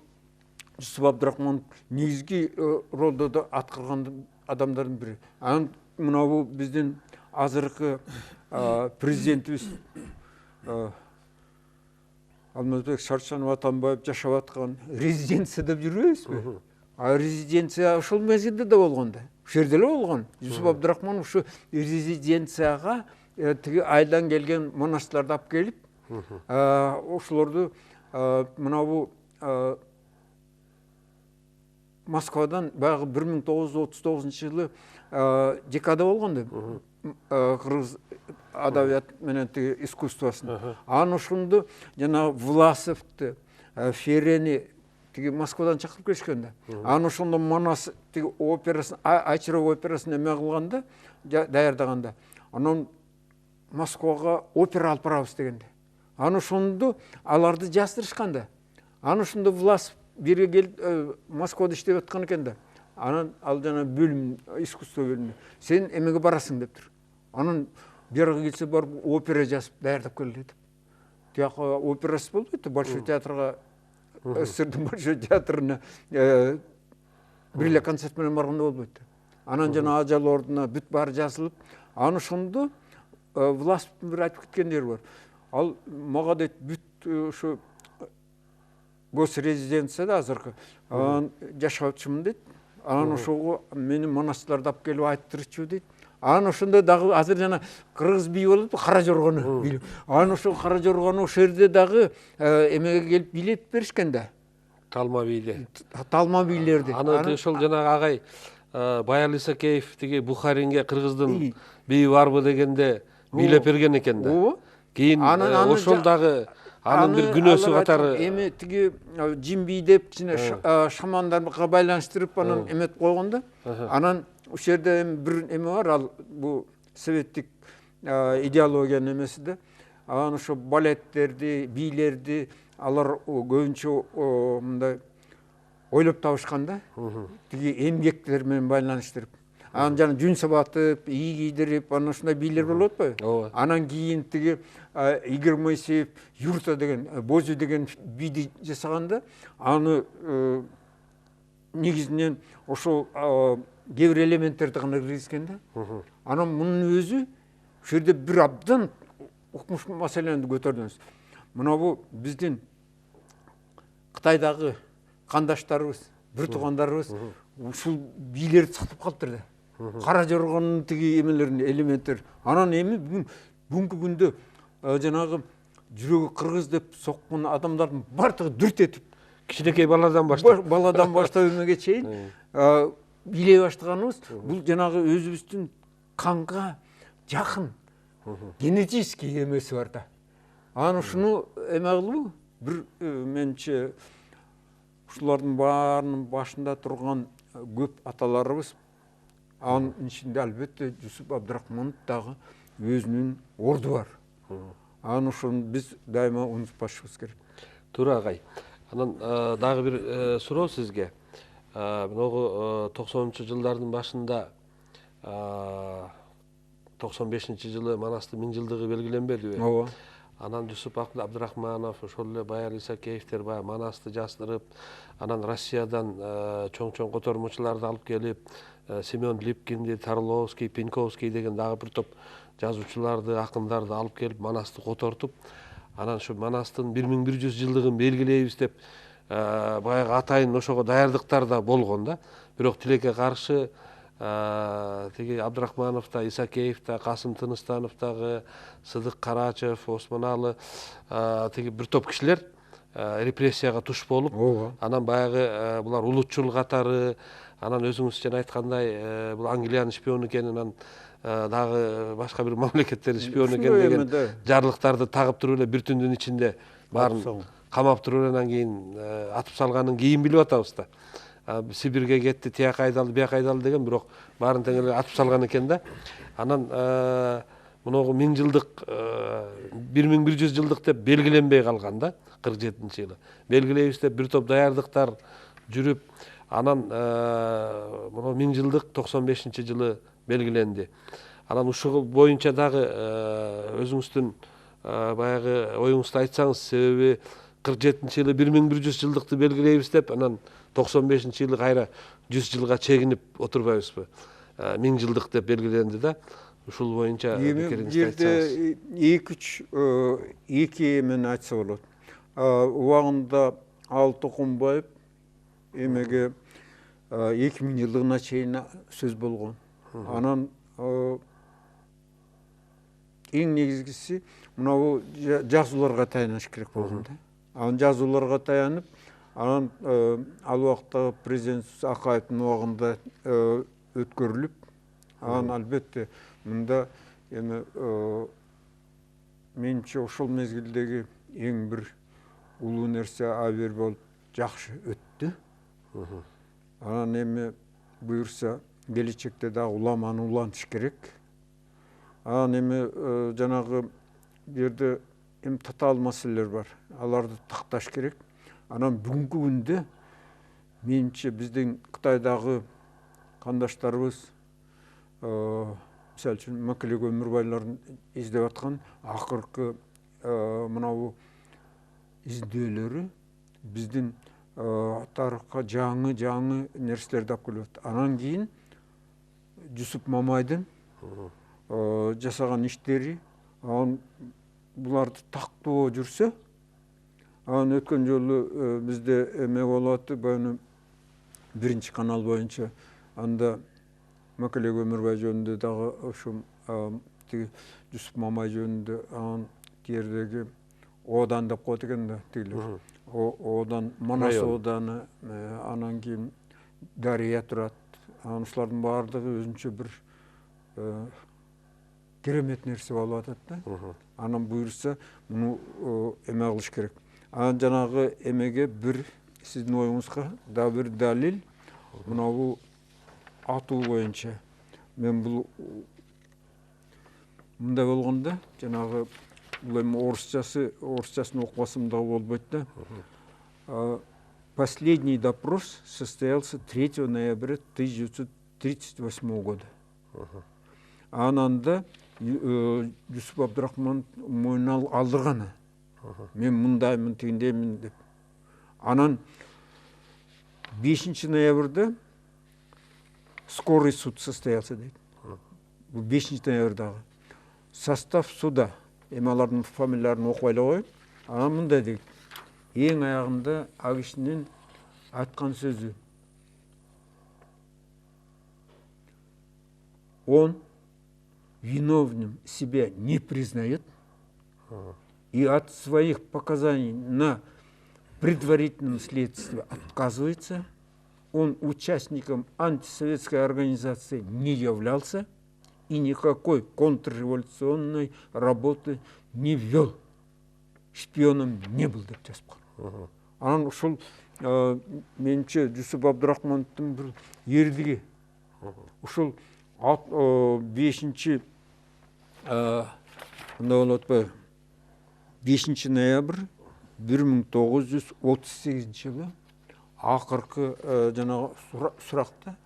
Жусуп Абдрахманов негизги ролду аткарган адамдардын бири. Анан мына бул биздин азыркы президентибиз Алмазбек Шарчанов Атамбаев жашап аткан резиденцияда жүрбөйбүзбү? Резиденция ошол мезгилде да болгон да. Ошол жерде эле болгон. Жусуп Абдрахманов ушу резиденцияга тиги айдан келген монастырларды алып келип, ошолорду мына бул Москвадан баягы 1939-жылы декада болгон да. Кыргыз адабият менен тиги искусствосын. Анан ошондо жана Власовду, Ферени тиги Москвадан чакырып келишкен да. Анан ошондо Манас тиги операсын, Айчаров операсын эме кылганда, даярдаганда, анан Москвага опера алып барабыз дегенде. Анан ошондо аларды жаздырышкан да. Анан ошондо Власов бирге келип Москвада иштеп аткан экен да. Анан ал жана бөлүм, искусство бөлүмүнө сен эмеге барасың дептир. Анан бирге келсе барып опера жазып даярдап кел деп. Тияка операсы болбойт, Большой театрга, СССРдин Большой театрына бир эле концерт менен барганда болбойт. Анан жана ажал ордуна бүт баары жазылып, анан ошондо Власовдун бир айтып кеткендери бар. Ал мага дейт бүт ушу госрезиденцияда азыркы жашап атчымын дейт. Анан ошого мени монастырларды алып келип айттырчу дейт. Анан ошондо дагы азыр жана кыргыз бий болот, кара жоргону бий. Анан ошо кара жоргону ошол жерде дагы эмеге келип билетип беришкен да. Талма бийди. Талма бийлерди. Аны ошол жанагы агай Баял Исакеев тиги Бухаринге кыргыздын бийи барбы дегенде бийлеп берген экен да. Кийин ошол дагы анын бир күнөөсү катары эми тиги жин бий деп кичине шамандарга байланыштырып анан эметип койгон да. Анан ошол жерде бир эме бар, ал бул советтик идеологиянын эмеси да. Анан ошо балеттерди, бийлерди алар көбүнчө мындай ойлоп табышкан да. Тиги эмгектер менен байланыштырып. Анан жана жүн сабатып, ий кийдирип, анан ушундай бийлер болуп атпайбы? Анан кийин тиги Игорь Моисеев юрта деген, бозу деген бийди жасаганда, аны негизинен ошол кээ бир элементтерди гана киргизген да. Анан мунун өзү ошол жерде бир абдан укмуш маселени көтөрдүңүз. Мына бул биздин Кытайдагы кандаштарыбыз, бир туугандарыбыз ушул бийлерди сатып калыптыр да. Кара жоргонун тиги эмелерин, элементтер. Анан эми бүгүнкү күндө жанагы жүрөгү кыргыз деп соккон адамдардын бардыгы дүрт этип, кичинекей баладан баштап эмеге чейин бийлей баштаганыбыз бул жанагы өзүбүздүн канга жакын генетический эмеси бар да. Анан ушуну эме кылуу бир менче ушулардын баарынын башында турган көп аталарыбыз, анын ичинде албетте Жусуп Абдрахманов дагы өзүнүн орду бар. Анан ошону биз дайыма унутпашыбыз керек. Туура агай. Анан дагы бир суроо сизге. Могу 90-жылдардын башында 95-жылы Манастын 1000-жылдыгы белгиленбедиби? Ооба. Анан Жусуп Абдрахманов, ошол эле Баял Исакеевтер баягы Манасты жаздырып, анан Россиядан чоң-чоң котормочуларды алып келип, Семен Липкинди, Тарловский, Пеньковский деген дагы бир топ жазуучуларды, акындарды алып келип Манасты котортуп, анан ушу Манастын 1100 жылдыгын белгилейбиз деп баягы атайын ошого даярдыктар да болгон да. Бирок тилекке каршы тиги Абдрахманов да, Исакеев да, Касым Тыныстанов дагы, Сыдык Карачев, Осмоналы тиги бир топ кишилер репрессияга туш болуп, анан баягы булар улутчул катары, анан өзүңүз жана айткандай бул Англиянын шпиону экенин, анан дагы башка бир мамлекеттердин шпиону экен деген жарлыктарды тагып туруп эле бир түндүн ичинде баарын камап туруп анан кийин атып салганын кийин билип атабыз да. Сибирге кетти, тияк айдалды, бияк айдалды деген, бирок баарын тең эле атып салган экен да. Анан мыногу 1000 жылдык 1100 жылдык деп белгиленбей калган да 47-жылы. Белгилейбиз деп бир топ даярдыктар жүрүп, анан мына 1000 жылдык 95-жылы белгиленди. Анан ушул боюнча дагы өзүңүздүн баягы оюңузду айтсаңыз, себеби 47-жылы 1100 жылдыкты белгилейбиз деп, анан 95-жылы кайра 100 жылга чегинип отурбайбызбы? 1000 жылдык деп белгиленди да. Ушул боюнча пикириңизди айтсаңыз. Эки эмен айтса болот. Убагында Ал Токумбаев эмеге 2000 жылдыгына чейин сөз болгон. Анан эң негизгиси мынау жазууларга таяныш керек болгон да. Анан жазууларга таянып, анан ал убакта президент Акаевдин убагында өткөрүлүп, анан албетте мында эми менимче ошол мезгилдеги эң бир улуу нерсе абийир болуп жакшы өттү. Анан эми буюрса келечекте дагы уламаны улантыш керек. Анан эми жанагы жерде эми татаал маселелер бар. Аларды такташ керек. Анан бүгүнкү күндө менимче биздин Кытайдагы кандаштарыбыз мисалы үчүн Макеле Өмүрбайларын издеп аткан акыркы мынау издөөлөрү биздин тарыхка жаңы нерселерди алып келип атат. Анан кийин Жусуп Мамайдын жасаган иштери, анан буларды тактоо жүрсө, анан өткөн жолу бизде эме болуп атты, баягы биринчи канал боюнча анда Макеле Өмүрбай жөнүндө дагы ошо тиги Жусуп Мамай жөнүндө анан жердеги Одан деп коет экен да тигилер. Одан Манас Оданы, анан кийин Дария турат. Анан ушулардын баардыгы өзүнчө бир керемет нерсе болуп атат да. Анан буюрса муну эме кылыш керек. Анан жанагы эмеге бир сиздин оюңузга да бир далил, мынабу атуу боюнча. Мен бул мындай болгондо жанагы бул эми орусчасын окубасам дагы болбойт да. Последний допрос состоялся 3 ноября 1938 года. Ананда Жусуп Абдрахман мойнуна алдырган. Мен мындаймын, тигиндеймин деп. Анан 5 ноябрда скорый суд состоялся дейт. Бул 5 ноябрдагы состав суда, эми алардын фамилияларын окуп эле коеюн. Анан мындай дейт. Эң аягында ал кишинин айткан сөзү: он виновным себя не признает и от своих показаний на предварительном следствии отказывается. Он участником антисоветской организации не являлся и никакой контрреволюционной работы не вел. Шпионом не был деп жазып калган. Анан ушул менимче Жусуп Абдрахмановдун бир эрдиги. Ушул 5 мындай болуп атпайбы? 5 ноябрь 1938 жылы акыркы жанагы суракта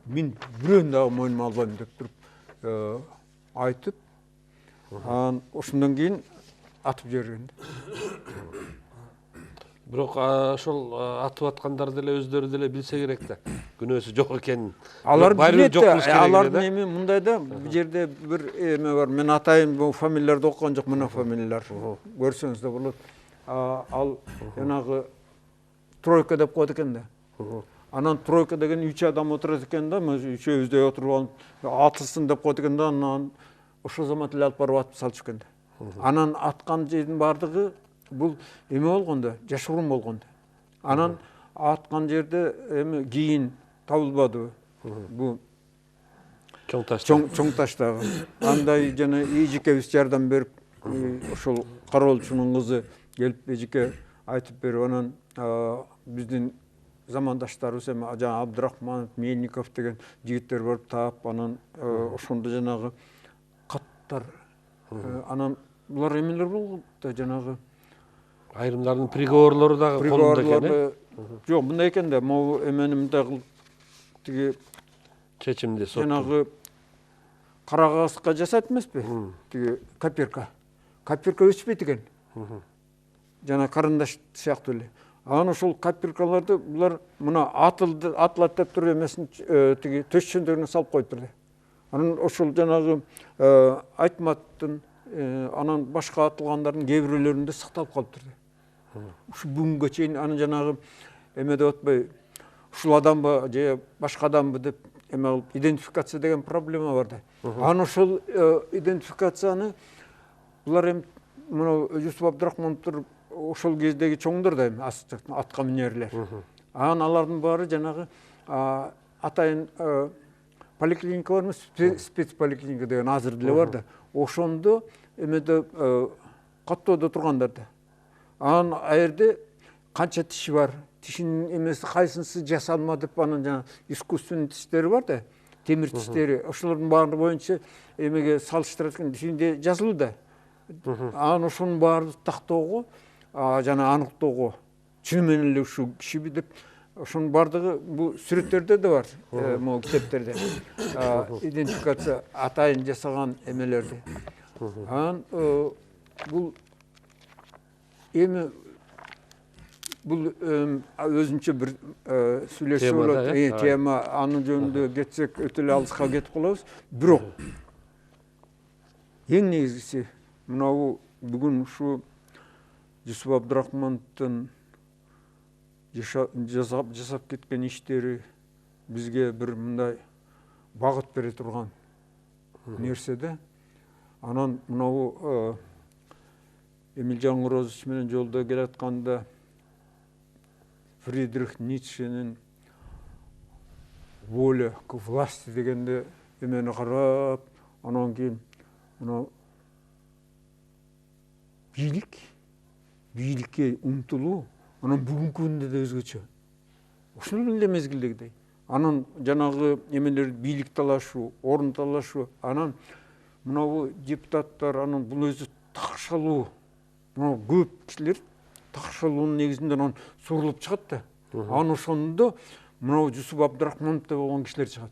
мен бирөөнү дагы мойнума албайм деп туруп айтып, анан ошондон кийин атып жиберген. Бирок ошол атып аткандар деле өздөрү деле билсе керек да. Күнөөсү жок экенин. Алар билет, алардын эми мындай да, бул жерде бир эме бар. Мен атайын бул фамилияларды окуган жок, мына фамилиялар. Көрсөңүз да болот. Ал жанагы тройка деп коет экен да. Анан тройка деген 3 адам отурат экен да, үчөөбүздөй отуруп атылсын деп коет экен да, анан ошол замат эле алып барып атып салчу экен да. Анан аткан жердин баардыгы бул эме болгондо, жашыруун болгондо. Анан аткан жерде эми кийин табылбады. Бул чоң таштагы. Андай жана эжекебиз жардам берип, ошол кароолчунун кызы келип эжеке айтып берип, анан биздин замандаштарыбыз эми жана Абдрахманов, Мельников деген жигиттер барып таап, анан ошондо жанагы каттар, анан булар эмелер болду да, жанагы Айрымдардын приговорлору дагы колунда экен. Жок, мындай экен да, могу эмени мындай кылып тиги Чечимди сот. жанагы кара кагазга жасайт эмеспи? Тиги копирка. Копирка өчпөйт экен. Жана карандаш сыяктуу эле. Анан ошол копиркаларды булар мына атылат деп туруп эмесин тиги төшчөндөрүнө салып коюп турду. Анан ошол жанагы Айтматтын анан башка атылгандардын кээ бирөөлөрүндө сакталып калып турду. Ушу бүгүнгө чейин анан жанагы эме деп атпай, ушул адамбы же башка адамбы деп эме кылып идентификация деген проблема бар да. Анан ошол идентификацияны булар эми мына Жусуп Абдрахмановдор ошол кездеги чоңдор да эми атка минерлер. Анан алардын баары жанагы атайын поликлиника бармы, спецполиклиника деген азыр деле бар да. Ошондо эмеде каттоодо тургандар да. Анан аерде канча тиши бар, тишинин эмеси кайсынысы жасалма деп анан жана искусственный тиштери бар да, темир тиштери. Ошолордун баары боюнча эмеге салыштырат экен, тишинде жазылуу да. Анан ошонун баарын тактоого жана аныктоого чын менен эле ушул кишиби деп ошонун бардыгы бул сүрөттөрдө да бар, могу китептерде. Идентификация атайын жасаган эмелерди. Анан бул эми бул өзүнчө бир сүйлөшүү болот, тема, анын жөнүндө кетсек өтө эле алыска кетип калабыз. Бирок эң негизгиси мынау бүгүн ушу Жусуп Абдрахмановдун жасап кеткен иштери бизге бир мындай багыт бере турган нерсе да. Анан мынау Эмилжан Курозович менен жолдо келатканда Фридрих Ницшенин воля к власти дегенде эмени карап, анан кийин мынау бийликке умтулуу, анан бүгүнкү күндө да өзгөчө. Ошол эле мезгилдегидей. Анан жанагы эмелер бийлик талашуу, орун талашуу, анан мынау депутаттар, анан бул өзү такшалуу. Мынау көп кишилер такшалуунун негизинде анан сурулуп чыгат да. Анан ошондо мынау Жусуп Абдрахманов деп болгон кишилер чыгат.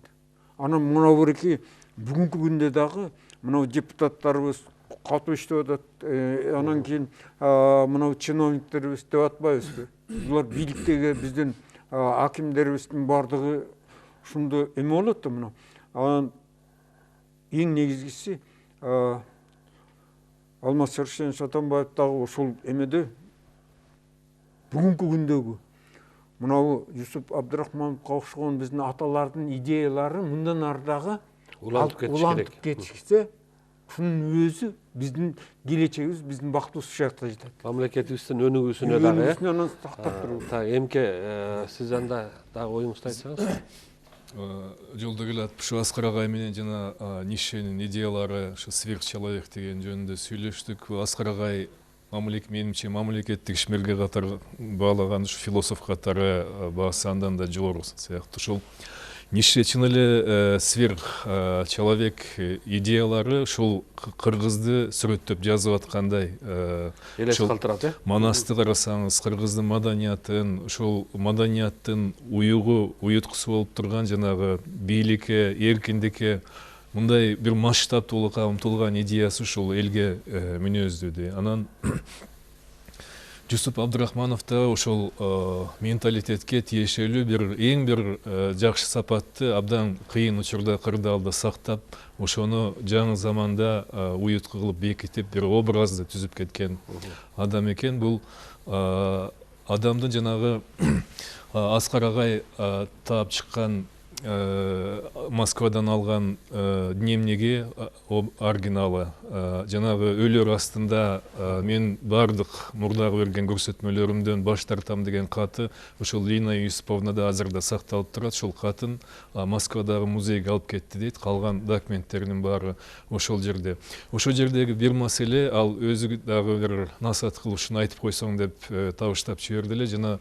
Анан мынау бирки бүгүнкү күндө дагы мынау депутаттарыбыз катуу иштеп атат. Анан кийин мынау чиновниктерибиз деп атпайбызбы? Булар бийликтеги биздин акимдерибиздин бардыгы ушундай эме болот да мына. Анан эң негизгиси Алмаз Шаршенович Атамбаев дагы ошол эмеде бүгүнкү күндөгү мынау Жусуп Абдрахмановго окшогон биздин аталардын идеялары мындан ары дагы улантып кетишсе, ушунун өзү биздин келечегибиз, биздин бактыбыз ушул жакта жатат. Мамлекетибиздин өнүгүүсүнө дагы. Өнүгүүсүнө тактап туруп. Эмке сиз анда дагы оюңузду айтсаңыз. Жолдо келат ушу Аскар агай менен жана Ницшенин идеялары, ушу сверхчеловек деген жөнүндө сүйлөштүк. Аскар агай менимче мамлекеттик ишмерге катары баалаган ушу философ катары баасы андан да жогору сыяктуу. Ушул Ницше чын эле сверхчеловек идеялары ушул кыргызды сүрөттөп жазып аткандай Элес калтырат, Манасты карасаңыз, кыргыздын маданиятын, ушул маданияттын уюткусу болуп турган жанагы бийликке, эркиндикке мындай бир масштабтуулукка умтулган идеясы ушул элге мүнөздүү. Анан Жусуп Абдрахманов да ошол менталитетке тиешелүү эң бир жакшы сапатты абдан кыйын учурда кырдаалда сактап, ошону жаңы заманда уютку кылып бекитип бир образды түзүп кеткен адам экен. Бул адамдын жанагы Аскар агай таап чыккан Москвадан алган дневниги оригиналы, жанагы өлөр астында мен бардык мурдагы берген көрсөтмөлөрүмдөн баш тартам деген каты ошол Лина Юсуповнада азырда сакталып турат. Ошол катын Москвадагы музейге алып кетти дейт. Калган документтеринин баары ошол жерде. Ошол жердеги бир маселе, ал өзү дагы бир насаат кылып ушуну айтып койсоң деп табыштап жиберди эле. Жана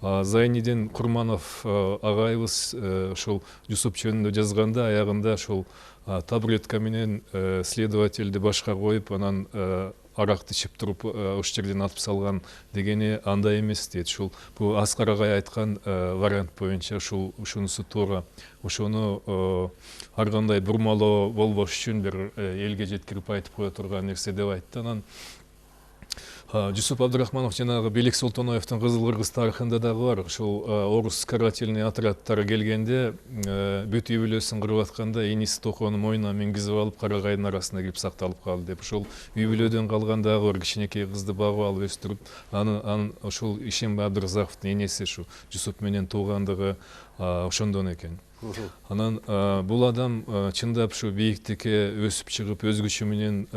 Зайнидин Курманов агайыбыз ошол Жусуп жөнүндө жазганда аягында ошол таблетка менен следовательди башка коюп анан аракты ичип туруп ошол жерден атып салган дегени андай эмес дейт. Ушул бул Аскар агай айткан вариант боюнча ушунусу туура. Ошону ар кандай бурмалоо болбош үчүн бир элге жеткирип айтып кое турган нерсе деп айтты. Анан Жусуп Абдурахманов жанагы Белик Султоноевдин Кызыл Кыргыз тарыхында дагы бар. Ошол орус карательный отрядтары келгенде бүт үй бүлөсүн кырып атканда иниси токону мойнуна мингизип алып карагайдын арасына кирип сакталып калды деп. Ошол үй бүлөдөн калган дагы бир кичинекей кызды багып алып өстүрүп, анын ошол Ишембай Абдыразаковдун энеси ушу Жусуп менен туугандыгы ошондон экен. Анан бул адам чындап ушу бийиктикке өсүп чыгып, өз күчү менен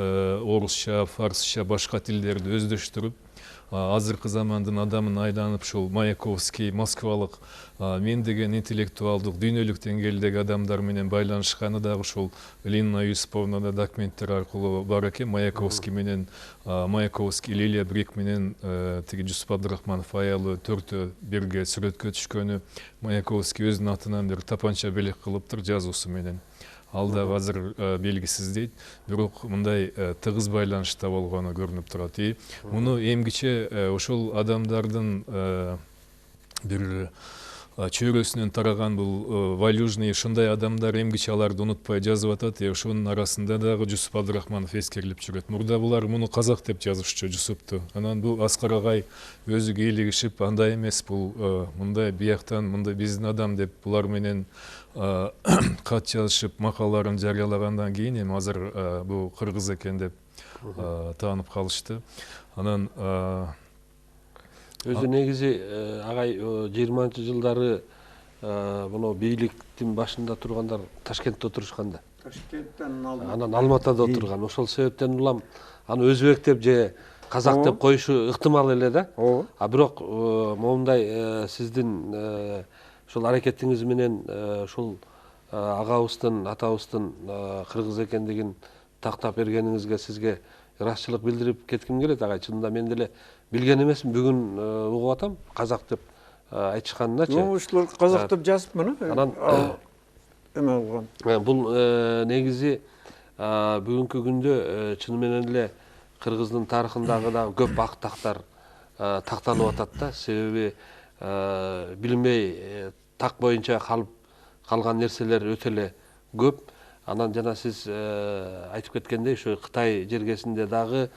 орусча, фарсча, башка тилдерди өздөштүрүп, азыркы замандын адамын айланып ушул Маяковский, Москвалык мен деген интеллектуалдык, дүйнөлүк деңгээлдеги адамдар менен байланышканы дагы ушул Линна Юсуповнада документтер аркылуу бар экен. Маяковский менен Маяковский, Лилия Брик менен тиги Жусуп Абдурахманов аялы төртөө бирге сүрөткө түшкөнү, Маяковский өзүнүн атынан бир тапанча белек кылыптыр жазуусу менен. Ал дагы азыр белгисиз дейт, бирок мындай тыгыз байланышта болгону көрүнүп турат. Муну эмгиче ошол адамдардын бир чөйрөсүнөн тараган бул Валюжный ушундай адамдар эмгиче аларды унутпай жазып атат. Ошонун арасында дагы Жусуп Абдурахманов эскерилип жүрөт. Мурда булар муну казак деп жазышчу Жусупту. Анан бул Аскар агай өзү кийлигишип андай эмес, бул мындай бияктан мындай биздин адам деп булар менен кат жазышып макалаларын жарыялагандан кийин эми азыр бул кыргыз экен деп таанып калышты. Анан өзү негизи агай 20-жылдары мына бийликтин башында тургандар Ташкентте отурушкан да. Ташкенттен Анан Алматыда отурган. Ошол себептен улам аны өзбек деп же казак деп коюшу ыктымал эле да. А бирок момундай сиздин ошол аракетиңиз менен ушул агабыздын, атабыздын кыргыз экендигин тактап бергениңизге сизге ырахчылык билдирип кетким келет агай. Чынында мен деле билген эмесмин, бүгүн угуп атам казак деп айтышканыначы. Ушулар казак деп жазыпмын. Анан эме болгон. Бул негизи бүгүнкү күндө чыны менен эле кыргыздын тарыхындагы дагы көп актактар такталып атат да. Себеби билинбей так боюнча калган нерселер өтө эле көп. Анан жана сиз айтып кеткендей ушу Кытай жергесинде дагы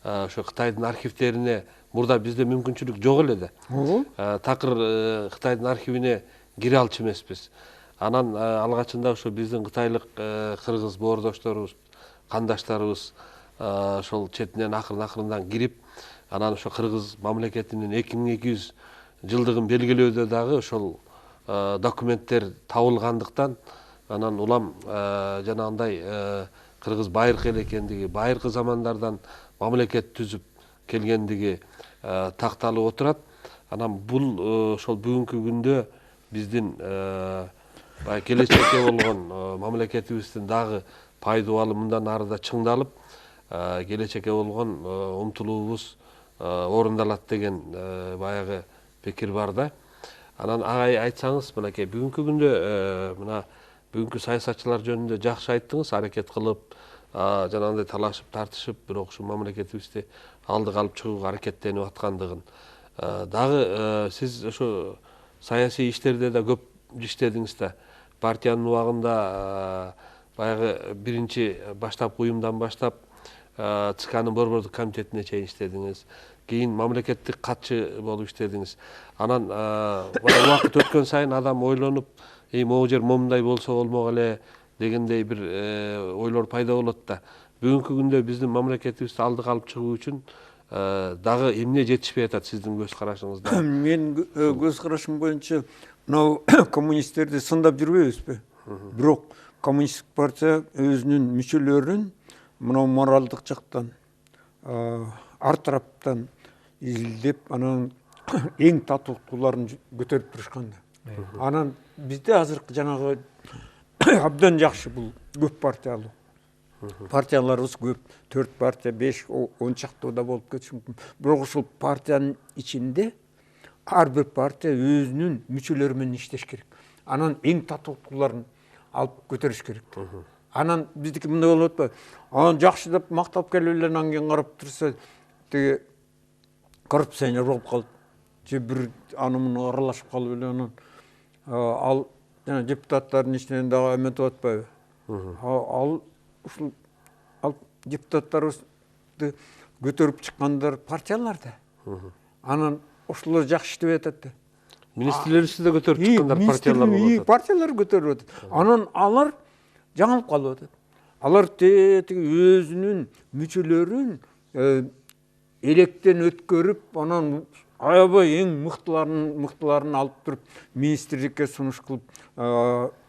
ошо Кытайдын архивдерине мурда бизде мүмкүнчүлүк жок эле да. Такыр Кытайдын архивине кире алчу эмеспиз. Анан алгачында ошо биздин кытайлык кыргыз боордошторубуз, кандаштарыбыз ошол четинен акырын-акырындан кирип, анан ошо кыргыз мамлекетинин 2200 жылдыгын белгилөөдө дагы ошол документтер табылгандыктан анан улам жанагындай кыргыз байыркы эле экендиги, байыркы замандардан мамлекет түзүп келгендиги такталып отурат. Анан бул ошол бүгүнкү күндө биздин келечекке болгон мамлекетибиздин дагы пайдубалы мындан арыда чыңдалып, келечекке болгон умтулуубуз орундалат деген баягы пикир бар да. Анан агай айтсаңыз, мынакей бүгүнкү күндө мына бүгүнкү саясатчылар жөнүндө жакшы айттыңыз, аракет кылып, жанагындай талашып, тартышып, бирок ушу мамлекетибизди алдыга алып чыгууга аракеттенип аткандыгын. Дагы сиз ошо саясий иштерде да көп иштедиңиз да. Партиянын убагында баягы биринчи баштапкы уюмдан баштап ЦКнын борбордук комитетине чейин иштедиңиз. Кийин мамлекеттик катчы болуп иштедиңиз. Анан убакыт өткөн сайын адам ойлонуп, могу жер момундай болсо болмок эле дегендей бир ойлор пайда болот да. Бүгүнкү күндө биздин мамлекетибизди алдыга алып чыгуу үчүн дагы эмне жетишпей атат сиздин көз карашыңызда? Мен көз карашым боюнча мынау коммунисттерди сындап жүрбөйбүзбү? Бирок коммунисттик партия өзүнүн мүчөлөрүн мынау моралдык жактан, ар тараптан изилдеп, анан эң татыктууларын көтөрүп турушкан да. Анан бизде азыркы жанагы абдан жакшы бул көп партиялуу. Партияларыбыз көп, 4 партия, 5, 10 чактуу да болуп кетиши мүмкүн. Бирок ушул партиянын ичинде ар бир партия өзүнүн мүчөлөрү менен иштеш керек. Анан эң татыктууларын алып көтөрүш керек. Анан биздики мындай болуп атпайбы? Анан жакшы деп мактап келип эле анан кийин карап турса, тиги коррупционер болуп калып, же бир аны муну аралашып калып эле анан ал жана депутаттардын ичинен дагы эметип атпайбы? Ал ушул депутаттарыбызды көтөрүп чыккандар партиялар да. Анан ошолор жакшы иштеп атат да. Министрлерибизди да көтөрүп чыккандар партиялар болуп атат. Партиялар көтөрүп атат. Анан алар жаңылып калып атат. Алар тиги өзүнүн мүчөлөрүн электен өткөрүп, анан аябай эң мыктыларын алып туруп министрликке сунуш кылып,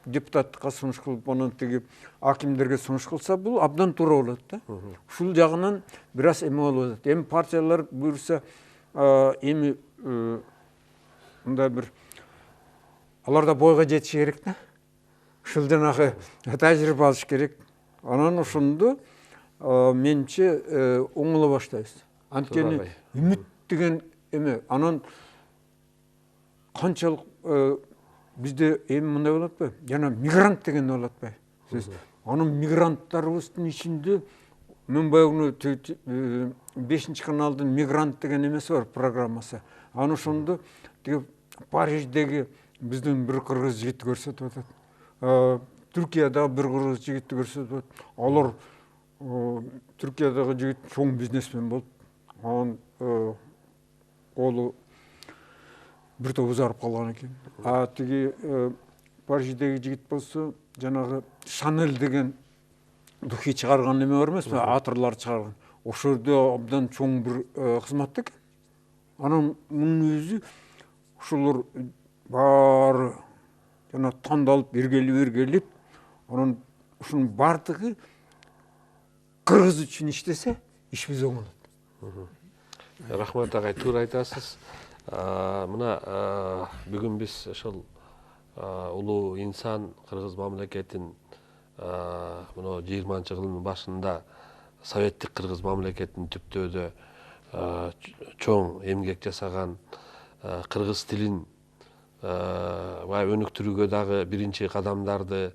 депутаттыкка сунуш кылып, анан тиги акимдерге сунуш кылса, бул абдан туура болот да. Ушул жагынан бир аз эме болуп атат. Эми партиялар буюрса, эми мындай бир алар да бойго жетиши керек да. Ушул жанагы тажрыйба алыш керек. Анан ошондо менимче оңоло баштайбыз. Анткени үмүт деген эме, анан канчалык бизде эми мындай болот атпайбы? Жана мигрант деген болот атпайбы? Анын мигранттарыбыздын ичинде мен баягы 5 каналдын мигрант деген эмеси бар, программасы. Аны ошондо тиги Париждеги биздин бир кыргыз жигитти көрсөтүп атат. Түркиядагы бир кыргыз жигитти көрсөтүп атат. Алар Түркиядагы жигит чоң бизнесмен болуп, анан колу бир топ узарып калган экен. Тиги Париждеги жигит болсо, жанагы Шанель деген духи чыгарган эме бар эмеспи, атырлар чыгарган. Ошолордо абдан чоң бир кызмат экен. Анан мунун өзү ушулар баары жана тандалып, эргелип, анан ушунун бардыгы кыргыз үчүн иштесе, ишибиз оңолот. Рахмат агай, туура айтасыз. Мына бүгүн биз ошол улуу инсан кыргыз мамлекетин мына 20-жылдын башында советтик кыргыз мамлекетин түптөөдө чоң эмгек жасаган, кыргыз тилин өнүктүрүүгө дагы биринчи кадамдарды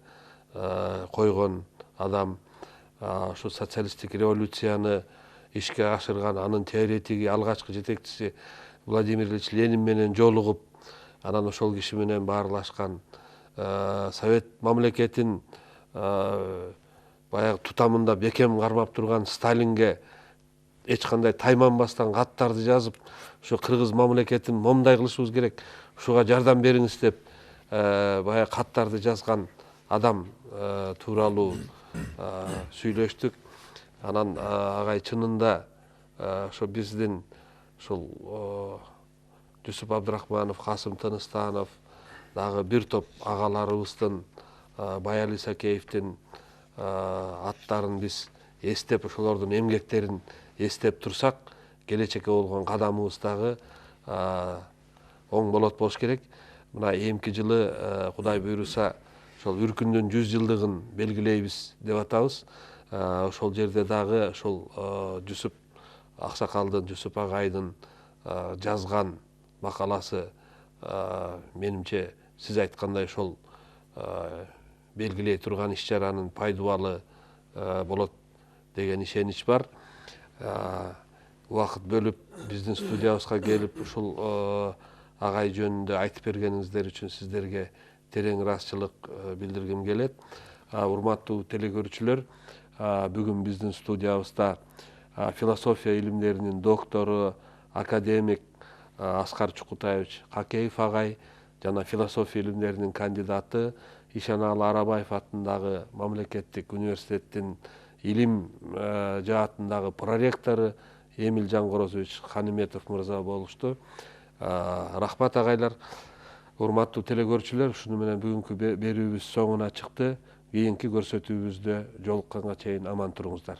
койгон адам, ушу социалисттик революцияны ишке ашырган, анын теоретиги, алгачкы жетекчиси Владимир Ильич Ленин менен жолугуп, анан ошол киши менен баарлашкан, совет мамлекетин баягы тутамында бекем кармап турган Сталинге эч кандай тайманбастан каттарды жазып, ошо кыргыз мамлекетин момундай кылышыбыз керек, ушуга жардам бериңиз деп баягы каттарды жазган адам тууралуу сүйлөштүк. Анан агай чынында ошо биздин ушул Жусуп Абдрахманов, Касым Тыныстанов, дагы бир топ агаларыбыздын, Баял Исакеевдин аттарын биз эстеп, ошолордун эмгектерин эстеп турсак, келечекке болгон кадамыбыз дагы оң болот керек. Мына эмки жылы Кудай буйруса ошол Үркүндүн 100 жылдыгын белгилейбиз деп атабыз. Ошол жерде дагы ошол Жусуп аксакалдын, Жусуп агайдын жазган макаласы менимче сиз айткандай ошол белгилей турган иш чаранын пайдубалы болот деген ишенич бар. Убакыт бөлүп биздин студиябызга келип ушул агай жөнүндө айтып бергениңиздер үчүн сиздерге терең ыраазычылык билдиргим келет. Урматтуу телекөрүүчүлөр, бүгүн биздин студиябызда философия илимдеринин доктору, академик Аскар Чукутаевич Какеев агай жана философия илимдеринин кандидаты, Ишаналы Арабаев атындагы мамлекеттик университеттин илим жаатындагы проректору Эмил Жангорозович Ханиметов мырза болушту. Рахмат агайлар. Урматтуу телекөрүүчүлөр, ушуну менен бүгүнкү берүүбүз соңуна чыкты. Кийинки көрсөтүүбүздө жолукканга чейин аман туруңуздар.